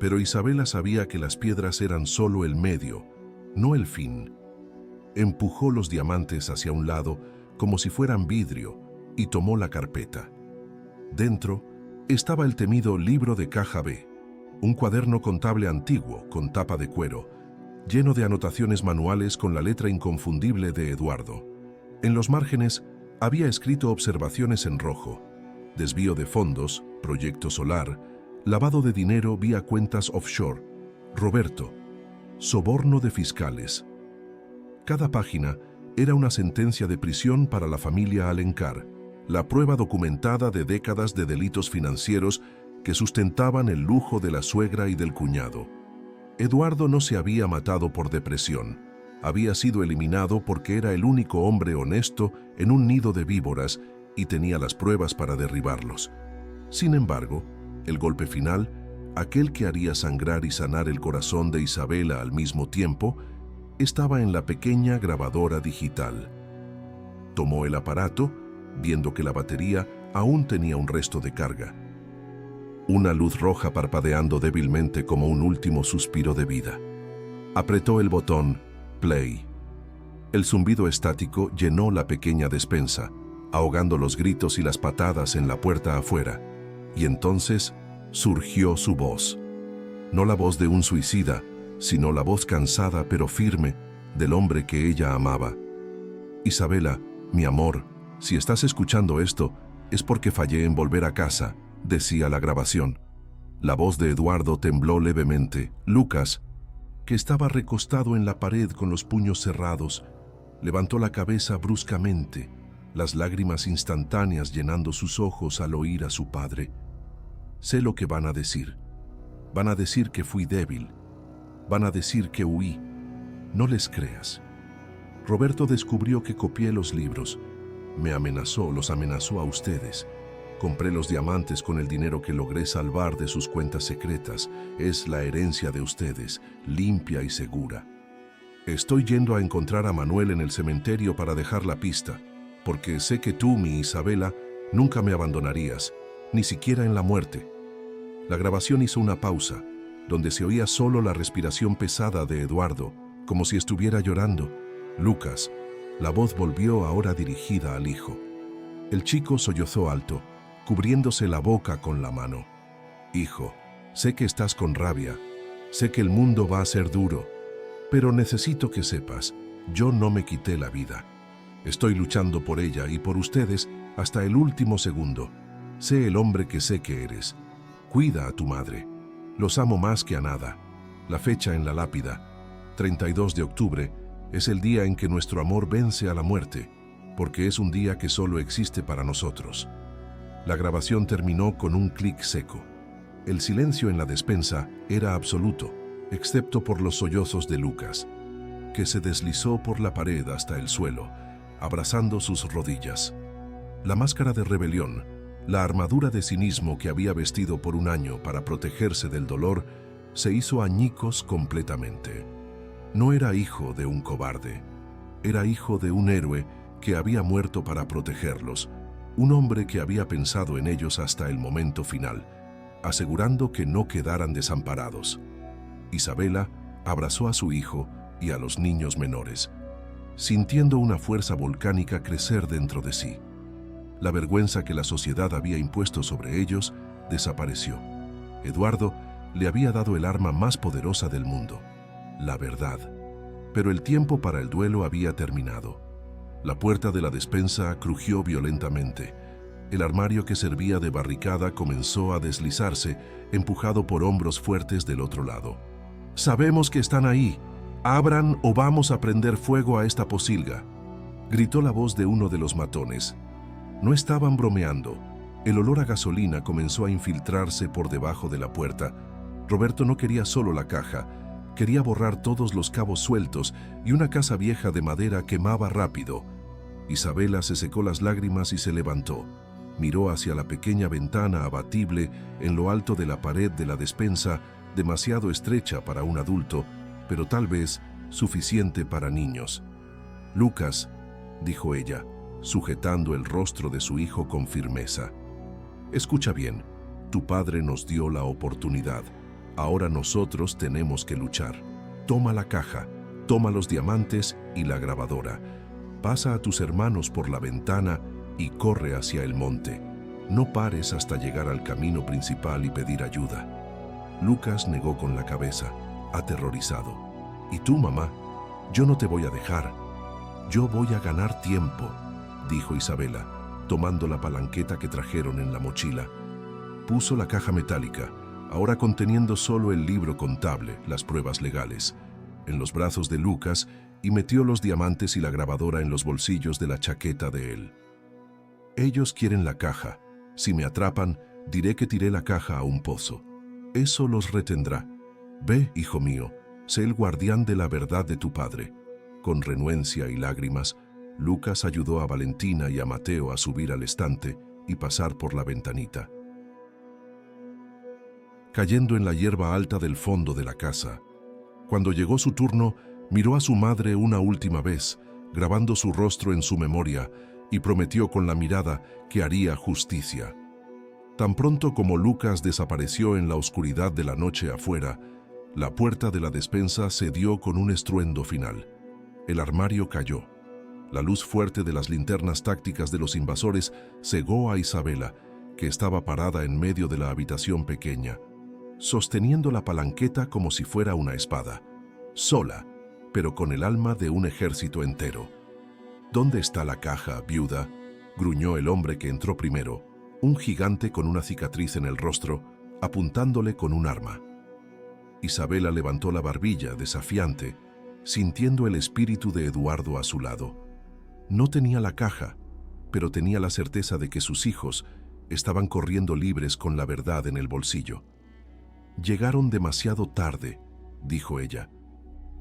Pero Isabela sabía que las piedras eran solo el medio, no el fin. Empujó los diamantes hacia un lado como si fueran vidrio y tomó la carpeta. Dentro estaba el temido libro de caja B, un cuaderno contable antiguo con tapa de cuero, lleno de anotaciones manuales con la letra inconfundible de Eduardo. En los márgenes había escrito observaciones en rojo: desvío de fondos, proyecto solar, lavado de dinero vía cuentas offshore, Roberto, soborno de fiscales. Cada página era una sentencia de prisión para la familia Alencar, la prueba documentada de décadas de delitos financieros que sustentaban el lujo de la suegra y del cuñado. Eduardo no se había matado por depresión. Había sido eliminado porque era el único hombre honesto en un nido de víboras y tenía las pruebas para derribarlos. Sin embargo, el golpe final, aquel que haría sangrar y sanar el corazón de Isabela al mismo tiempo, estaba en la pequeña grabadora digital. Tomó el aparato, viendo que la batería aún tenía un resto de carga. Una luz roja parpadeando débilmente como un último suspiro de vida. Apretó el botón play. El zumbido estático llenó la pequeña despensa, ahogando los gritos y las patadas en la puerta afuera. Y entonces surgió su voz. No la voz de un suicida, sino la voz cansada pero firme del hombre que ella amaba. Isabela, mi amor, si estás escuchando esto, es porque fallé en volver a casa, decía la grabación. La voz de Eduardo tembló levemente. Lucas, que estaba recostado en la pared con los puños cerrados, levantó la cabeza bruscamente, las lágrimas instantáneas llenando sus ojos al oír a su padre. Sé lo que van a decir. Van a decir que fui débil. Van a decir que huí. No les creas. Roberto descubrió que copié los libros. Me amenazó, los amenazó a ustedes. Compré los diamantes con el dinero que logré salvar de sus cuentas secretas. Es la herencia de ustedes, limpia y segura. Estoy yendo a encontrar a Manuel en el cementerio para dejar la pista, porque sé que tú, mi Isabela, nunca me abandonarías, ni siquiera en la muerte. La grabación hizo una pausa, donde se oía solo la respiración pesada de Eduardo, como si estuviera llorando. Lucas, la voz volvió ahora dirigida al hijo. El chico sollozó alto, cubriéndose la boca con la mano. Hijo, sé que estás con rabia, sé que el mundo va a ser duro, pero necesito que sepas, yo no me quité la vida. Estoy luchando por ella y por ustedes hasta el último segundo. Sé el hombre que sé que eres. Cuida a tu madre. Los amo más que a nada. La fecha en la lápida, 32 de octubre, es el día en que nuestro amor vence a la muerte, porque es un día que solo existe para nosotros. La grabación terminó con un clic seco. El silencio en la despensa era absoluto, excepto por los sollozos de Lucas, que se deslizó por la pared hasta el suelo, abrazando sus rodillas. La máscara de rebelión, la armadura de cinismo que había vestido por un año para protegerse del dolor, se hizo añicos completamente. No era hijo de un cobarde, era hijo de un héroe que había muerto para protegerlos, un hombre que había pensado en ellos hasta el momento final, asegurando que no quedaran desamparados. Isabela abrazó a su hijo y a los niños menores, sintiendo una fuerza volcánica crecer dentro de sí. La vergüenza que la sociedad había impuesto sobre ellos desapareció. Eduardo le había dado el arma más poderosa del mundo, la verdad. Pero el tiempo para el duelo había terminado. La puerta de la despensa crujió violentamente. El armario que servía de barricada comenzó a deslizarse, empujado por hombros fuertes del otro lado. «Sabemos que están ahí. Abran o vamos a prender fuego a esta pocilga», gritó la voz de uno de los matones. No estaban bromeando. El olor a gasolina comenzó a infiltrarse por debajo de la puerta. Roberto no quería solo la caja, quería borrar todos los cabos sueltos y una casa vieja de madera quemaba rápido. Isabela se secó las lágrimas y se levantó. Miró hacia la pequeña ventana abatible en lo alto de la pared de la despensa, demasiado estrecha para un adulto, pero tal vez suficiente para niños. «Lucas», dijo ella, sujetando el rostro de su hijo con firmeza. «Escucha bien, tu padre nos dio la oportunidad. Ahora nosotros tenemos que luchar. Toma la caja, toma los diamantes y la grabadora. Pasa a tus hermanos por la ventana y corre hacia el monte. No pares hasta llegar al camino principal y pedir ayuda». Lucas negó con la cabeza, aterrorizado. «¿Y tú, mamá? Yo no te voy a dejar. Yo voy a ganar tiempo», dijo Isabela, tomando la palanqueta que trajeron en la mochila. Puso la caja metálica, ahora conteniendo solo el libro contable, las pruebas legales, en los brazos de Lucas y metió los diamantes y la grabadora en los bolsillos de la chaqueta de él. «Ellos quieren la caja. Si me atrapan, diré que tiré la caja a un pozo. Eso los retendrá. Ve, hijo mío, sé el guardián de la verdad de tu padre». Con renuencia y lágrimas, Lucas ayudó a Valentina y a Mateo a subir al estante y pasar por la ventanita. Cayendo en la hierba alta del fondo de la casa, cuando llegó su turno, miró a su madre una última vez, grabando su rostro en su memoria, y prometió con la mirada que haría justicia. Tan pronto como Lucas desapareció en la oscuridad de la noche afuera, la puerta de la despensa cedió con un estruendo final. El armario cayó. La luz fuerte de las linternas tácticas de los invasores cegó a Isabela, que estaba parada en medio de la habitación pequeña, sosteniendo la palanqueta como si fuera una espada, sola, pero con el alma de un ejército entero. «¿Dónde está la caja, viuda?», gruñó el hombre que entró primero, un gigante con una cicatriz en el rostro, apuntándole con un arma. Isabela levantó la barbilla, desafiante, sintiendo el espíritu de Eduardo a su lado. No tenía la caja, pero tenía la certeza de que sus hijos estaban corriendo libres con la verdad en el bolsillo. «Llegaron demasiado tarde», dijo ella,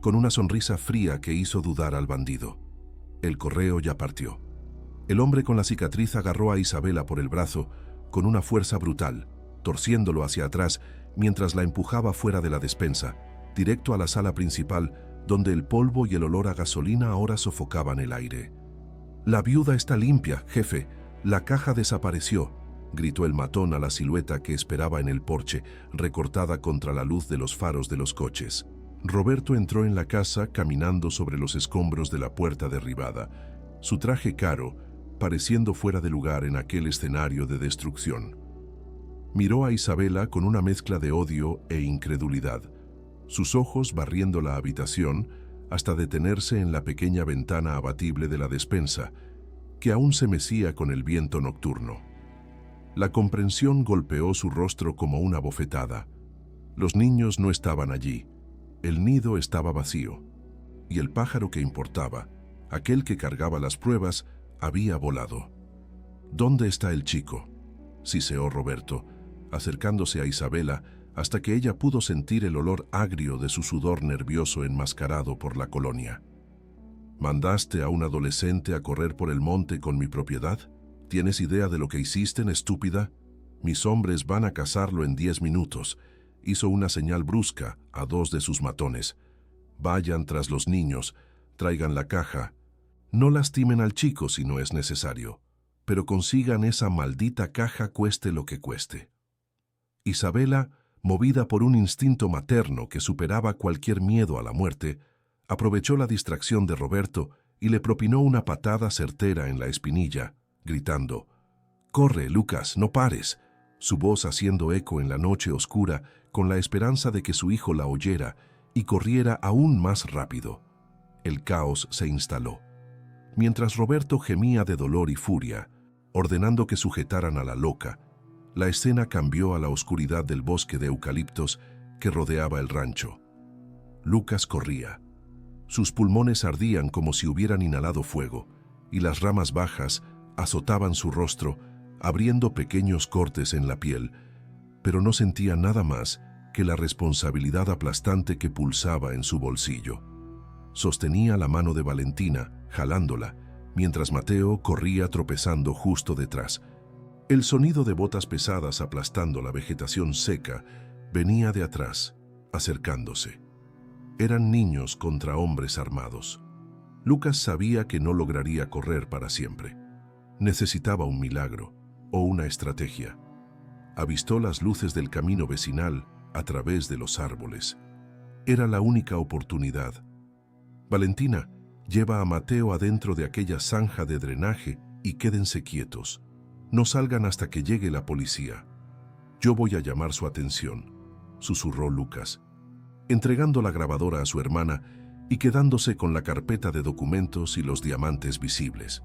con una sonrisa fría que hizo dudar al bandido. El correo ya partió. El hombre con la cicatriz agarró a Isabela por el brazo con una fuerza brutal, torciéndolo hacia atrás mientras la empujaba fuera de la despensa, directo a la sala principal, donde el polvo y el olor a gasolina ahora sofocaban el aire. «La viuda está limpia, jefe. La caja desapareció», gritó el matón a la silueta que esperaba en el porche, recortada contra la luz de los faros de los coches. Roberto entró en la casa caminando sobre los escombros de la puerta derribada, su traje caro, pareciendo fuera de lugar en aquel escenario de destrucción. Miró a Isabela con una mezcla de odio e incredulidad. Sus ojos, barriendo la habitación, hasta detenerse en la pequeña ventana abatible de la despensa, que aún se mecía con el viento nocturno. La comprensión golpeó su rostro como una bofetada. Los niños no estaban allí, el nido estaba vacío, y el pájaro que importaba, aquel que cargaba las pruebas, había volado. ¿Dónde está el chico?, siseó Roberto, acercándose a Isabela hasta que ella pudo sentir el olor agrio de su sudor nervioso enmascarado por la colonia. ¿Mandaste a un adolescente a correr por el monte con mi propiedad? ¿Tienes idea de lo que hiciste, estúpida? Mis hombres van a cazarlo en 10 minutos. Hizo una señal brusca a 2 de sus matones. Vayan tras los niños, traigan la caja. No lastimen al chico si no es necesario, pero consigan esa maldita caja cueste lo que cueste. Isabela, movida por un instinto materno que superaba cualquier miedo a la muerte, aprovechó la distracción de Roberto y le propinó una patada certera en la espinilla, gritando: «¡Corre, Lucas, no pares!», su voz haciendo eco en la noche oscura con la esperanza de que su hijo la oyera y corriera aún más rápido. El caos se instaló. Mientras Roberto gemía de dolor y furia, ordenando que sujetaran a la loca, la escena cambió a la oscuridad del bosque de eucaliptos que rodeaba el rancho. Lucas corría. Sus pulmones ardían como si hubieran inhalado fuego, y las ramas bajas azotaban su rostro, abriendo pequeños cortes en la piel, pero no sentía nada más que la responsabilidad aplastante que pulsaba en su bolsillo. Sostenía la mano de Valentina, jalándola, mientras Mateo corría tropezando justo detrás. El sonido de botas pesadas aplastando la vegetación seca venía de atrás, acercándose. Eran niños contra hombres armados. Lucas sabía que no lograría correr para siempre. Necesitaba un milagro o una estrategia. Avistó las luces del camino vecinal a través de los árboles. Era la única oportunidad. Valentina, lleva a Mateo adentro de aquella zanja de drenaje y quédense quietos. No salgan hasta que llegue la policía. Yo voy a llamar su atención, susurró Lucas, entregando la grabadora a su hermana y quedándose con la carpeta de documentos y los diamantes visibles.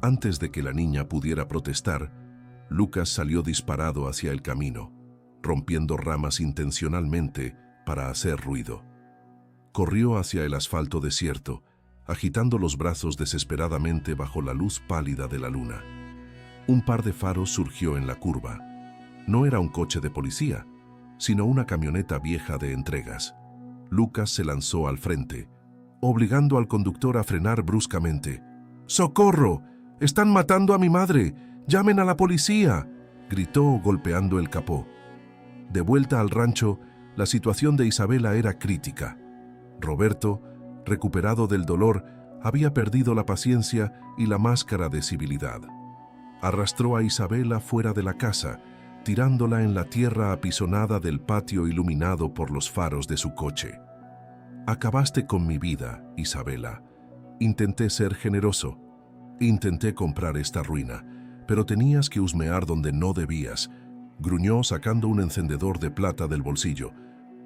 Antes de que la niña pudiera protestar, Lucas salió disparado hacia el camino, rompiendo ramas intencionalmente para hacer ruido. Corrió hacia el asfalto desierto, agitando los brazos desesperadamente bajo la luz pálida de la luna. Un par de faros surgió en la curva. No era un coche de policía, sino una camioneta vieja de entregas. Lucas se lanzó al frente, obligando al conductor a frenar bruscamente. «¡Socorro! ¡Están matando a mi madre! ¡Llamen a la policía!», gritó golpeando el capó. De vuelta al rancho, la situación de Isabela era crítica. Roberto, recuperado del dolor, había perdido la paciencia y la máscara de civilidad. Arrastró a Isabela fuera de la casa, tirándola en la tierra apisonada del patio iluminado por los faros de su coche. «Acabaste con mi vida, Isabela. Intenté ser generoso. Intenté comprar esta ruina, pero tenías que husmear donde no debías», gruñó sacando un encendedor de plata del bolsillo.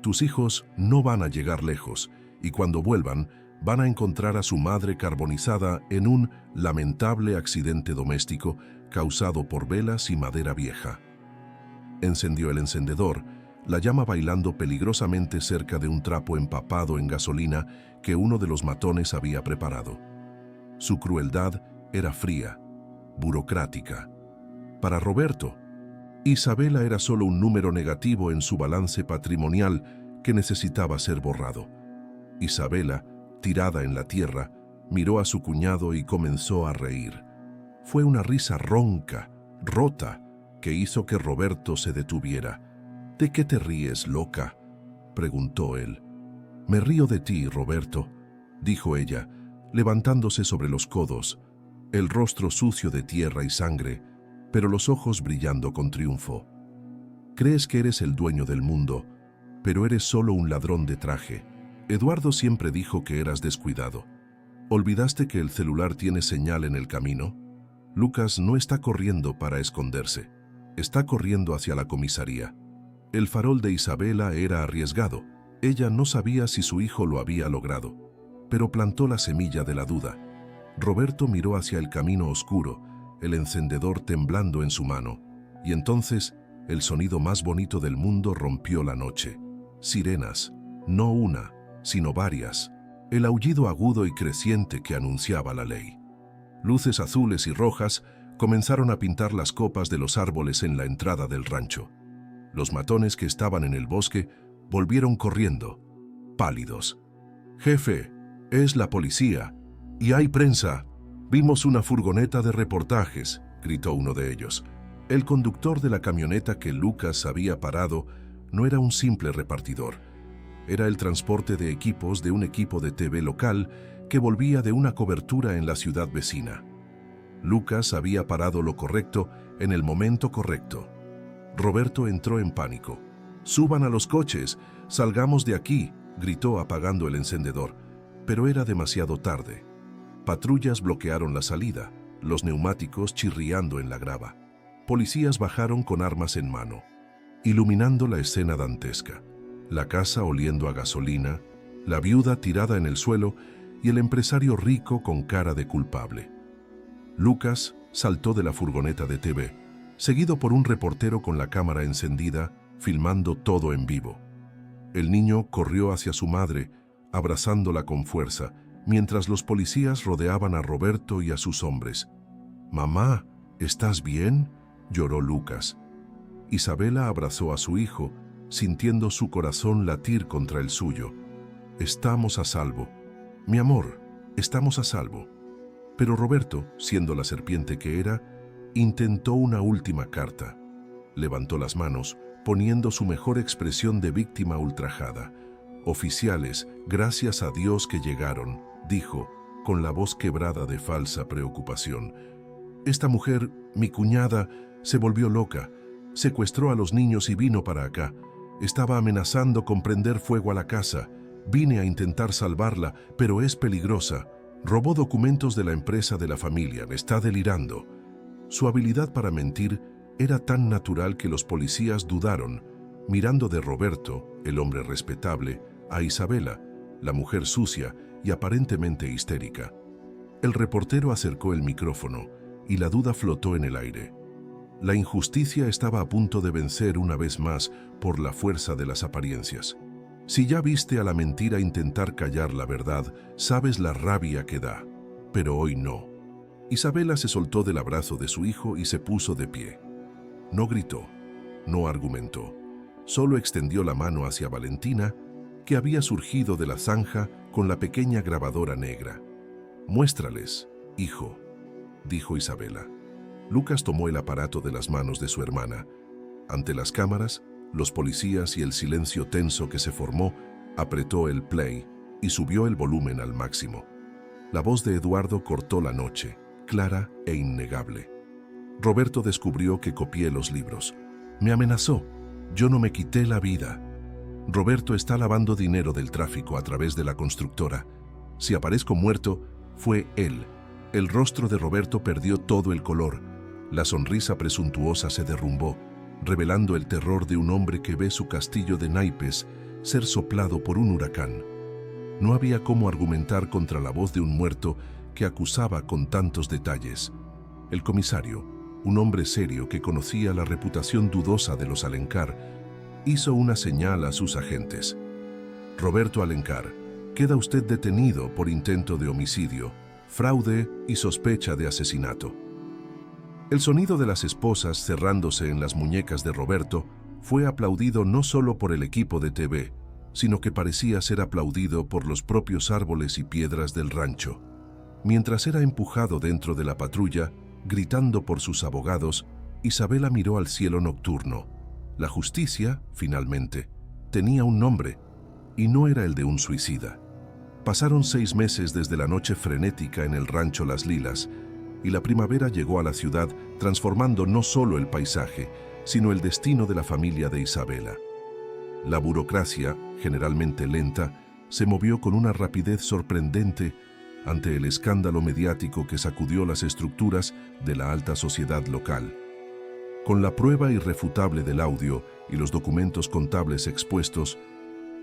«Tus hijos no van a llegar lejos, y cuando vuelvan, van a encontrar a su madre carbonizada en un lamentable accidente doméstico causado por velas y madera vieja». Encendió el encendedor, la llama bailando peligrosamente cerca de un trapo empapado en gasolina que uno de los matones había preparado. Su crueldad era fría, burocrática. Para Roberto, Isabela era solo un número negativo en su balance patrimonial que necesitaba ser borrado. Isabela, tirada en la tierra, miró a su cuñado y comenzó a reír. Fue una risa ronca, rota, que hizo que Roberto se detuviera. «¿De qué te ríes, loca?», preguntó él. «Me río de ti, Roberto», dijo ella, levantándose sobre los codos, el rostro sucio de tierra y sangre, pero los ojos brillando con triunfo. «Crees que eres el dueño del mundo, pero eres solo un ladrón de traje. Eduardo siempre dijo que eras descuidado. ¿Olvidaste que el celular tiene señal en el camino? Lucas no está corriendo para esconderse. Está corriendo hacia la comisaría. El farol de Isabela era arriesgado. Ella no sabía si su hijo lo había logrado. pero plantó la semilla de la duda. Roberto miró hacia el camino oscuro, el encendedor temblando en su mano, y entonces el sonido más bonito del mundo rompió la noche. Sirenas, no una, sino varias, el aullido agudo y creciente que anunciaba la ley. Luces azules y rojas comenzaron a pintar las copas de los árboles en la entrada del rancho. Los matones que estaban en el bosque volvieron corriendo, pálidos. «Jefe, es la policía, y hay prensa. Vimos una furgoneta de reportajes», gritó uno de ellos. El conductor de la camioneta que Lucas había parado no era un simple repartidor. Era el transporte de equipos de un equipo de TV local que volvía de una cobertura en la ciudad vecina. Lucas había parado lo correcto en el momento correcto. Roberto entró en pánico. «Suban a los coches, salgamos de aquí», gritó apagando el encendedor, pero era demasiado tarde. Patrullas bloquearon la salida, los neumáticos chirriando en la grava. Policías bajaron con armas en mano, iluminando la escena dantesca. La casa oliendo a gasolina, la viuda tirada en el suelo y el empresario rico con cara de culpable. Lucas saltó de la furgoneta de TV, seguido por un reportero con la cámara encendida, filmando todo en vivo. El niño corrió hacia su madre, abrazándola con fuerza, mientras los policías rodeaban a Roberto y a sus hombres. «Mamá, ¿estás bien?», lloró Lucas. Isabela abrazó a su hijo, sintiendo su corazón latir contra el suyo. «Estamos a salvo. Mi amor, estamos a salvo». Pero Roberto, siendo la serpiente que era, intentó una última carta. Levantó las manos, poniendo su mejor expresión de víctima ultrajada. «Oficiales, gracias a Dios que llegaron», dijo, con la voz quebrada de falsa preocupación. «Esta mujer, mi cuñada, se volvió loca, secuestró a los niños y vino para acá. Estaba amenazando con prender fuego a la casa. Vine a intentar salvarla, pero es peligrosa. Robó documentos de la empresa de la familia, está delirando». Su habilidad para mentir era tan natural que los policías dudaron, mirando de Roberto, el hombre respetable, a Isabela, la mujer sucia y aparentemente histérica. El reportero acercó el micrófono y la duda flotó en el aire. La injusticia estaba a punto de vencer una vez más por la fuerza de las apariencias. Si ya viste a la mentira intentar callar la verdad, sabes la rabia que da, pero hoy no. Isabela se soltó del abrazo de su hijo y se puso de pie. No gritó, no argumentó, solo extendió la mano hacia Valentina, que había surgido de la zanja con la pequeña grabadora negra. «Muéstrales, hijo», dijo Isabela. Lucas tomó el aparato de las manos de su hermana. Ante las cámaras, los policías y el silencio tenso que se formó, apretó el play y subió el volumen al máximo. La voz de Eduardo cortó la noche, clara e innegable. «Roberto descubrió que copié los libros. Me amenazó. Yo no me quité la vida. Roberto está lavando dinero del tráfico a través de la constructora. Si aparezco muerto, fue él». El rostro de Roberto perdió todo el color. La sonrisa presuntuosa se derrumbó, revelando el terror de un hombre que ve su castillo de naipes ser soplado por un huracán. No había cómo argumentar contra la voz de un muerto que acusaba con tantos detalles. El comisario, un hombre serio que conocía la reputación dudosa de los Alencar, hizo una señal a sus agentes. «Roberto Alencar, queda usted detenido por intento de homicidio, fraude y sospecha de asesinato». El sonido de las esposas cerrándose en las muñecas de Roberto fue aplaudido no solo por el equipo de TV, sino que parecía ser aplaudido por los propios árboles y piedras del rancho. Mientras era empujado dentro de la patrulla, gritando por sus abogados, Isabela miró al cielo nocturno. La justicia, finalmente, tenía un nombre, y no era el de un suicida. Pasaron 6 meses desde la noche frenética en el rancho Las Lilas, y la primavera llegó a la ciudad transformando no solo el paisaje, sino el destino de la familia de Isabela. La burocracia, generalmente lenta, se movió con una rapidez sorprendente ante el escándalo mediático que sacudió las estructuras de la alta sociedad local. Con la prueba irrefutable del audio y los documentos contables expuestos,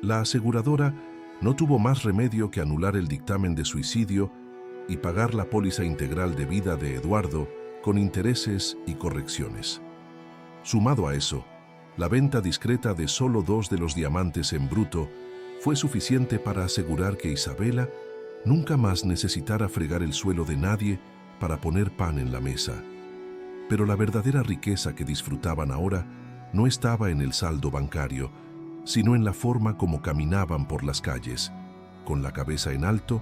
la aseguradora no tuvo más remedio que anular el dictamen de suicidio y pagar la póliza integral de vida de Eduardo con intereses y correcciones. Sumado a eso, la venta discreta de solo 2 de los diamantes en bruto fue suficiente para asegurar que Isabela nunca más necesitara fregar el suelo de nadie para poner pan en la mesa. Pero la verdadera riqueza que disfrutaban ahora no estaba en el saldo bancario, sino en la forma como caminaban por las calles, con la cabeza en alto,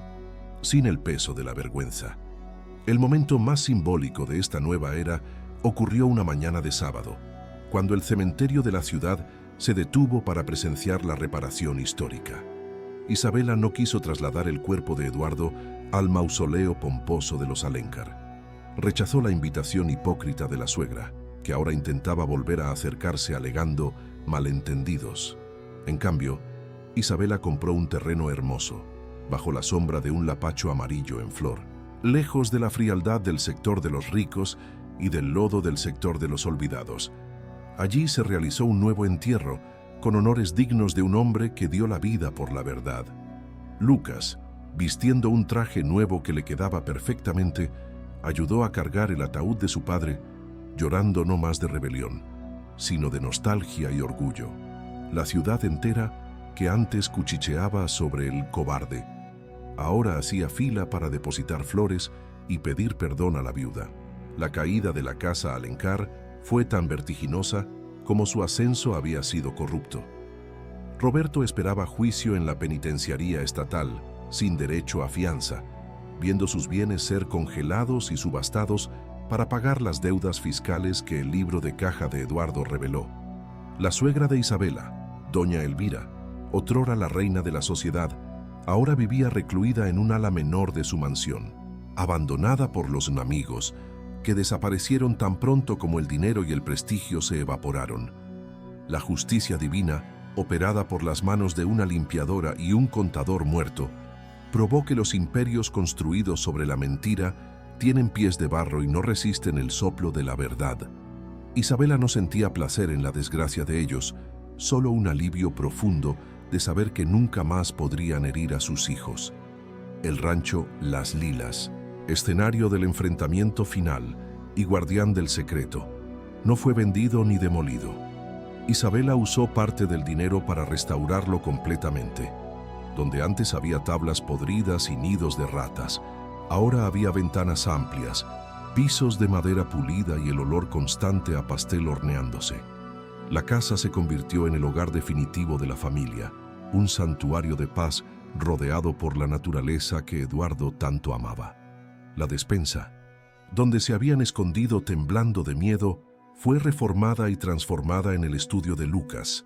sin el peso de la vergüenza. El momento más simbólico de esta nueva era ocurrió una mañana de sábado, cuando el cementerio de la ciudad se detuvo para presenciar la reparación histórica. Isabela no quiso trasladar el cuerpo de Eduardo al mausoleo pomposo de los Alencar. Rechazó la invitación hipócrita de la suegra, que ahora intentaba volver a acercarse alegando malentendidos. En cambio, Isabela compró un terreno hermoso, bajo la sombra de un lapacho amarillo en flor, lejos de la frialdad del sector de los ricos y del lodo del sector de los olvidados. Allí se realizó un nuevo entierro, con honores dignos de un hombre que dio la vida por la verdad. Lucas, vistiendo un traje nuevo que le quedaba perfectamente, ayudó a cargar el ataúd de su padre, llorando no más de rebelión, sino de nostalgia y orgullo. La ciudad entera, que antes cuchicheaba sobre el cobarde, ahora hacía fila para depositar flores y pedir perdón a la viuda. La caída de la casa Alencar fue tan vertiginosa como su ascenso había sido corrupto. Roberto esperaba juicio en la penitenciaría estatal, sin derecho a fianza, viendo sus bienes ser congelados y subastados para pagar las deudas fiscales que el libro de caja de Eduardo reveló. La suegra de Isabela, doña Elvira, otrora la reina de la sociedad, ahora vivía recluida en un ala menor de su mansión, abandonada por los amigos, que desaparecieron tan pronto como el dinero y el prestigio se evaporaron. La justicia divina, operada por las manos de una limpiadora y un contador muerto, probó que los imperios construidos sobre la mentira tienen pies de barro y no resisten el soplo de la verdad. Isabela no sentía placer en la desgracia de ellos, solo un alivio profundo de saber que nunca más podrían herir a sus hijos. El rancho Las Lilas, escenario del enfrentamiento final y guardián del secreto, no fue vendido ni demolido. Isabela usó parte del dinero para restaurarlo completamente. Donde antes había tablas podridas y nidos de ratas, ahora había ventanas amplias, pisos de madera pulida y el olor constante a pastel horneándose. La casa se convirtió en el hogar definitivo de la familia, un santuario de paz rodeado por la naturaleza que Eduardo tanto amaba. La despensa, donde se habían escondido temblando de miedo, fue reformada y transformada en el estudio de Lucas.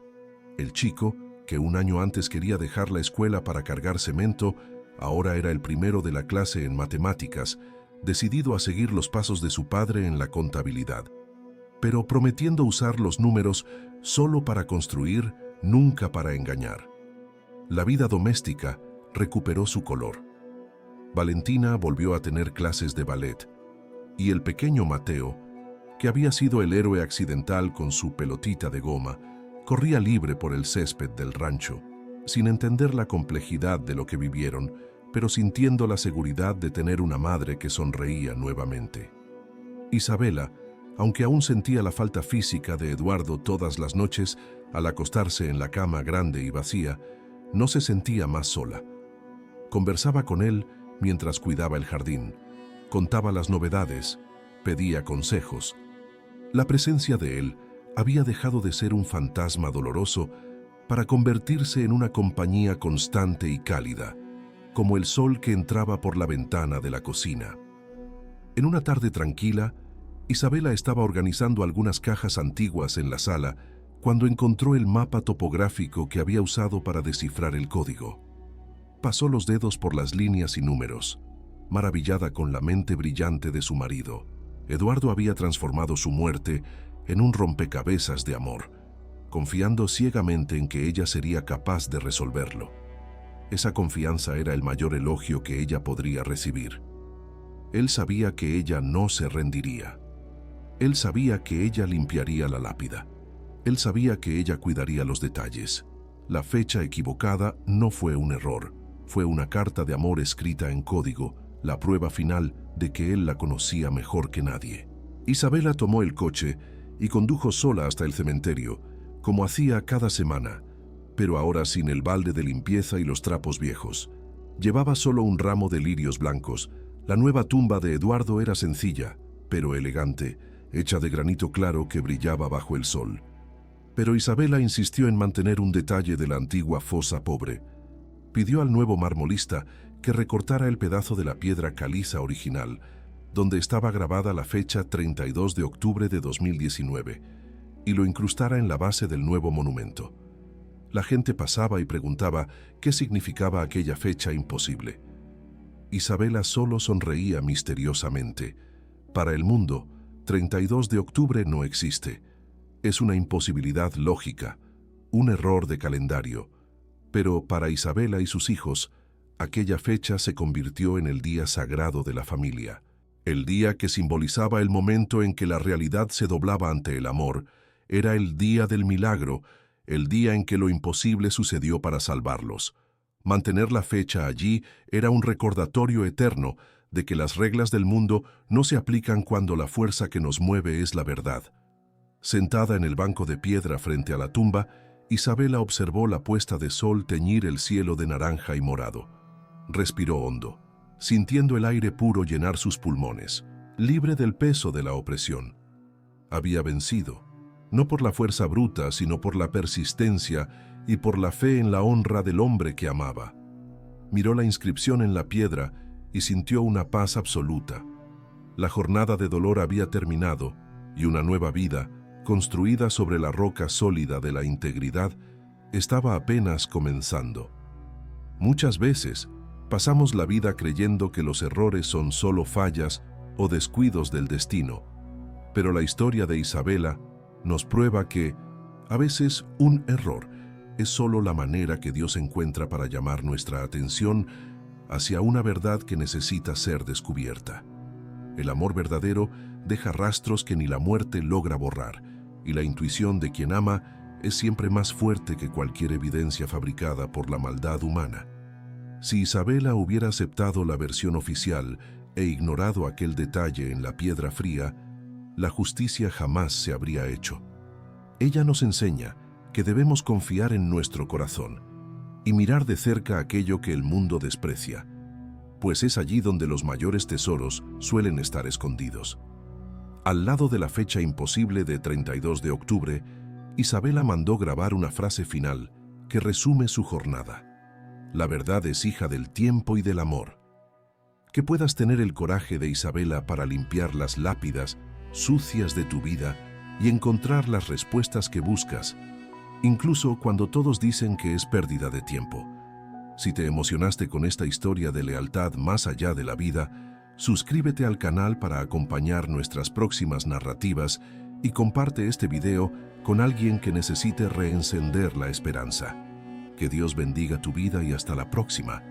El chico, que un año antes quería dejar la escuela para cargar cemento, ahora era el primero de la clase en matemáticas, decidido a seguir los pasos de su padre en la contabilidad, pero prometiendo usar los números solo para construir, nunca para engañar. La vida doméstica recuperó su color. Valentina volvió a tener clases de ballet, y el pequeño Mateo, que había sido el héroe accidental con su pelotita de goma, corría libre por el césped del rancho, sin entender la complejidad de lo que vivieron, pero sintiendo la seguridad de tener una madre que sonreía nuevamente. Isabela, aunque aún sentía la falta física de Eduardo todas las noches al acostarse en la cama grande y vacía, no se sentía más sola. Conversaba con él mientras cuidaba el jardín, contaba las novedades, pedía consejos. La presencia de él había dejado de ser un fantasma doloroso para convertirse en una compañía constante y cálida, como el sol que entraba por la ventana de la cocina. En una tarde tranquila, Isabela estaba organizando algunas cajas antiguas en la sala cuando encontró el mapa topográfico que había usado para descifrar el código. Pasó los dedos por las líneas y números, maravillada con la mente brillante de su marido. Eduardo había transformado su muerte en un rompecabezas de amor, confiando ciegamente en que ella sería capaz de resolverlo. Esa confianza era el mayor elogio que ella podría recibir. Él sabía que ella no se rendiría. Él sabía que ella limpiaría la lápida. Él sabía que ella cuidaría los detalles. La fecha equivocada no fue un error, fue una carta de amor escrita en código, la prueba final de que él la conocía mejor que nadie. Isabela tomó el coche y condujo sola hasta el cementerio, como hacía cada semana, pero ahora sin el balde de limpieza y los trapos viejos. Llevaba solo un ramo de lirios blancos. La nueva tumba de Eduardo era sencilla, pero elegante, hecha de granito claro que brillaba bajo el sol. Pero Isabela insistió en mantener un detalle de la antigua fosa pobre. Pidió al nuevo marmolista que recortara el pedazo de la piedra caliza original, donde estaba grabada la fecha 32 de octubre de 2019, y lo incrustara en la base del nuevo monumento. La gente pasaba y preguntaba qué significaba aquella fecha imposible. Isabela solo sonreía misteriosamente. Para el mundo, 32 de octubre no existe. Es una imposibilidad lógica, un error de calendario. Pero para Isabela y sus hijos, aquella fecha se convirtió en el día sagrado de la familia. El día que simbolizaba el momento en que la realidad se doblaba ante el amor, era el día del milagro, el día en que lo imposible sucedió para salvarlos. Mantener la fecha allí era un recordatorio eterno de que las reglas del mundo no se aplican cuando la fuerza que nos mueve es la verdad. Sentada en el banco de piedra frente a la tumba, Isabela observó la puesta de sol teñir el cielo de naranja y morado. Respiró hondo, sintiendo el aire puro llenar sus pulmones, libre del peso de la opresión. Había vencido, no por la fuerza bruta, sino por la persistencia y por la fe en la honra del hombre que amaba. Miró la inscripción en la piedra y sintió una paz absoluta. La jornada de dolor había terminado y una nueva vida, construida sobre la roca sólida de la integridad, estaba apenas comenzando. Muchas veces pasamos la vida creyendo que los errores son solo fallas o descuidos del destino, pero la historia de Isabela nos prueba que, a veces, un error es solo la manera que Dios encuentra para llamar nuestra atención hacia una verdad que necesita ser descubierta. El amor verdadero deja rastros que ni la muerte logra borrar, y la intuición de quien ama es siempre más fuerte que cualquier evidencia fabricada por la maldad humana. Si Isabela hubiera aceptado la versión oficial e ignorado aquel detalle en la piedra fría, la justicia jamás se habría hecho. Ella nos enseña que debemos confiar en nuestro corazón y mirar de cerca aquello que el mundo desprecia, pues es allí donde los mayores tesoros suelen estar escondidos. Al lado de la fecha imposible de 32 de octubre, Isabela mandó grabar una frase final que resume su jornada. La verdad es hija del tiempo y del amor. Que puedas tener el coraje de Isabela para limpiar las lápidas sucias de tu vida y encontrar las respuestas que buscas, incluso cuando todos dicen que es pérdida de tiempo. Si te emocionaste con esta historia de lealtad más allá de la vida, suscríbete al canal para acompañar nuestras próximas narrativas y comparte este video con alguien que necesite reencender la esperanza. Que Dios bendiga tu vida y hasta la próxima.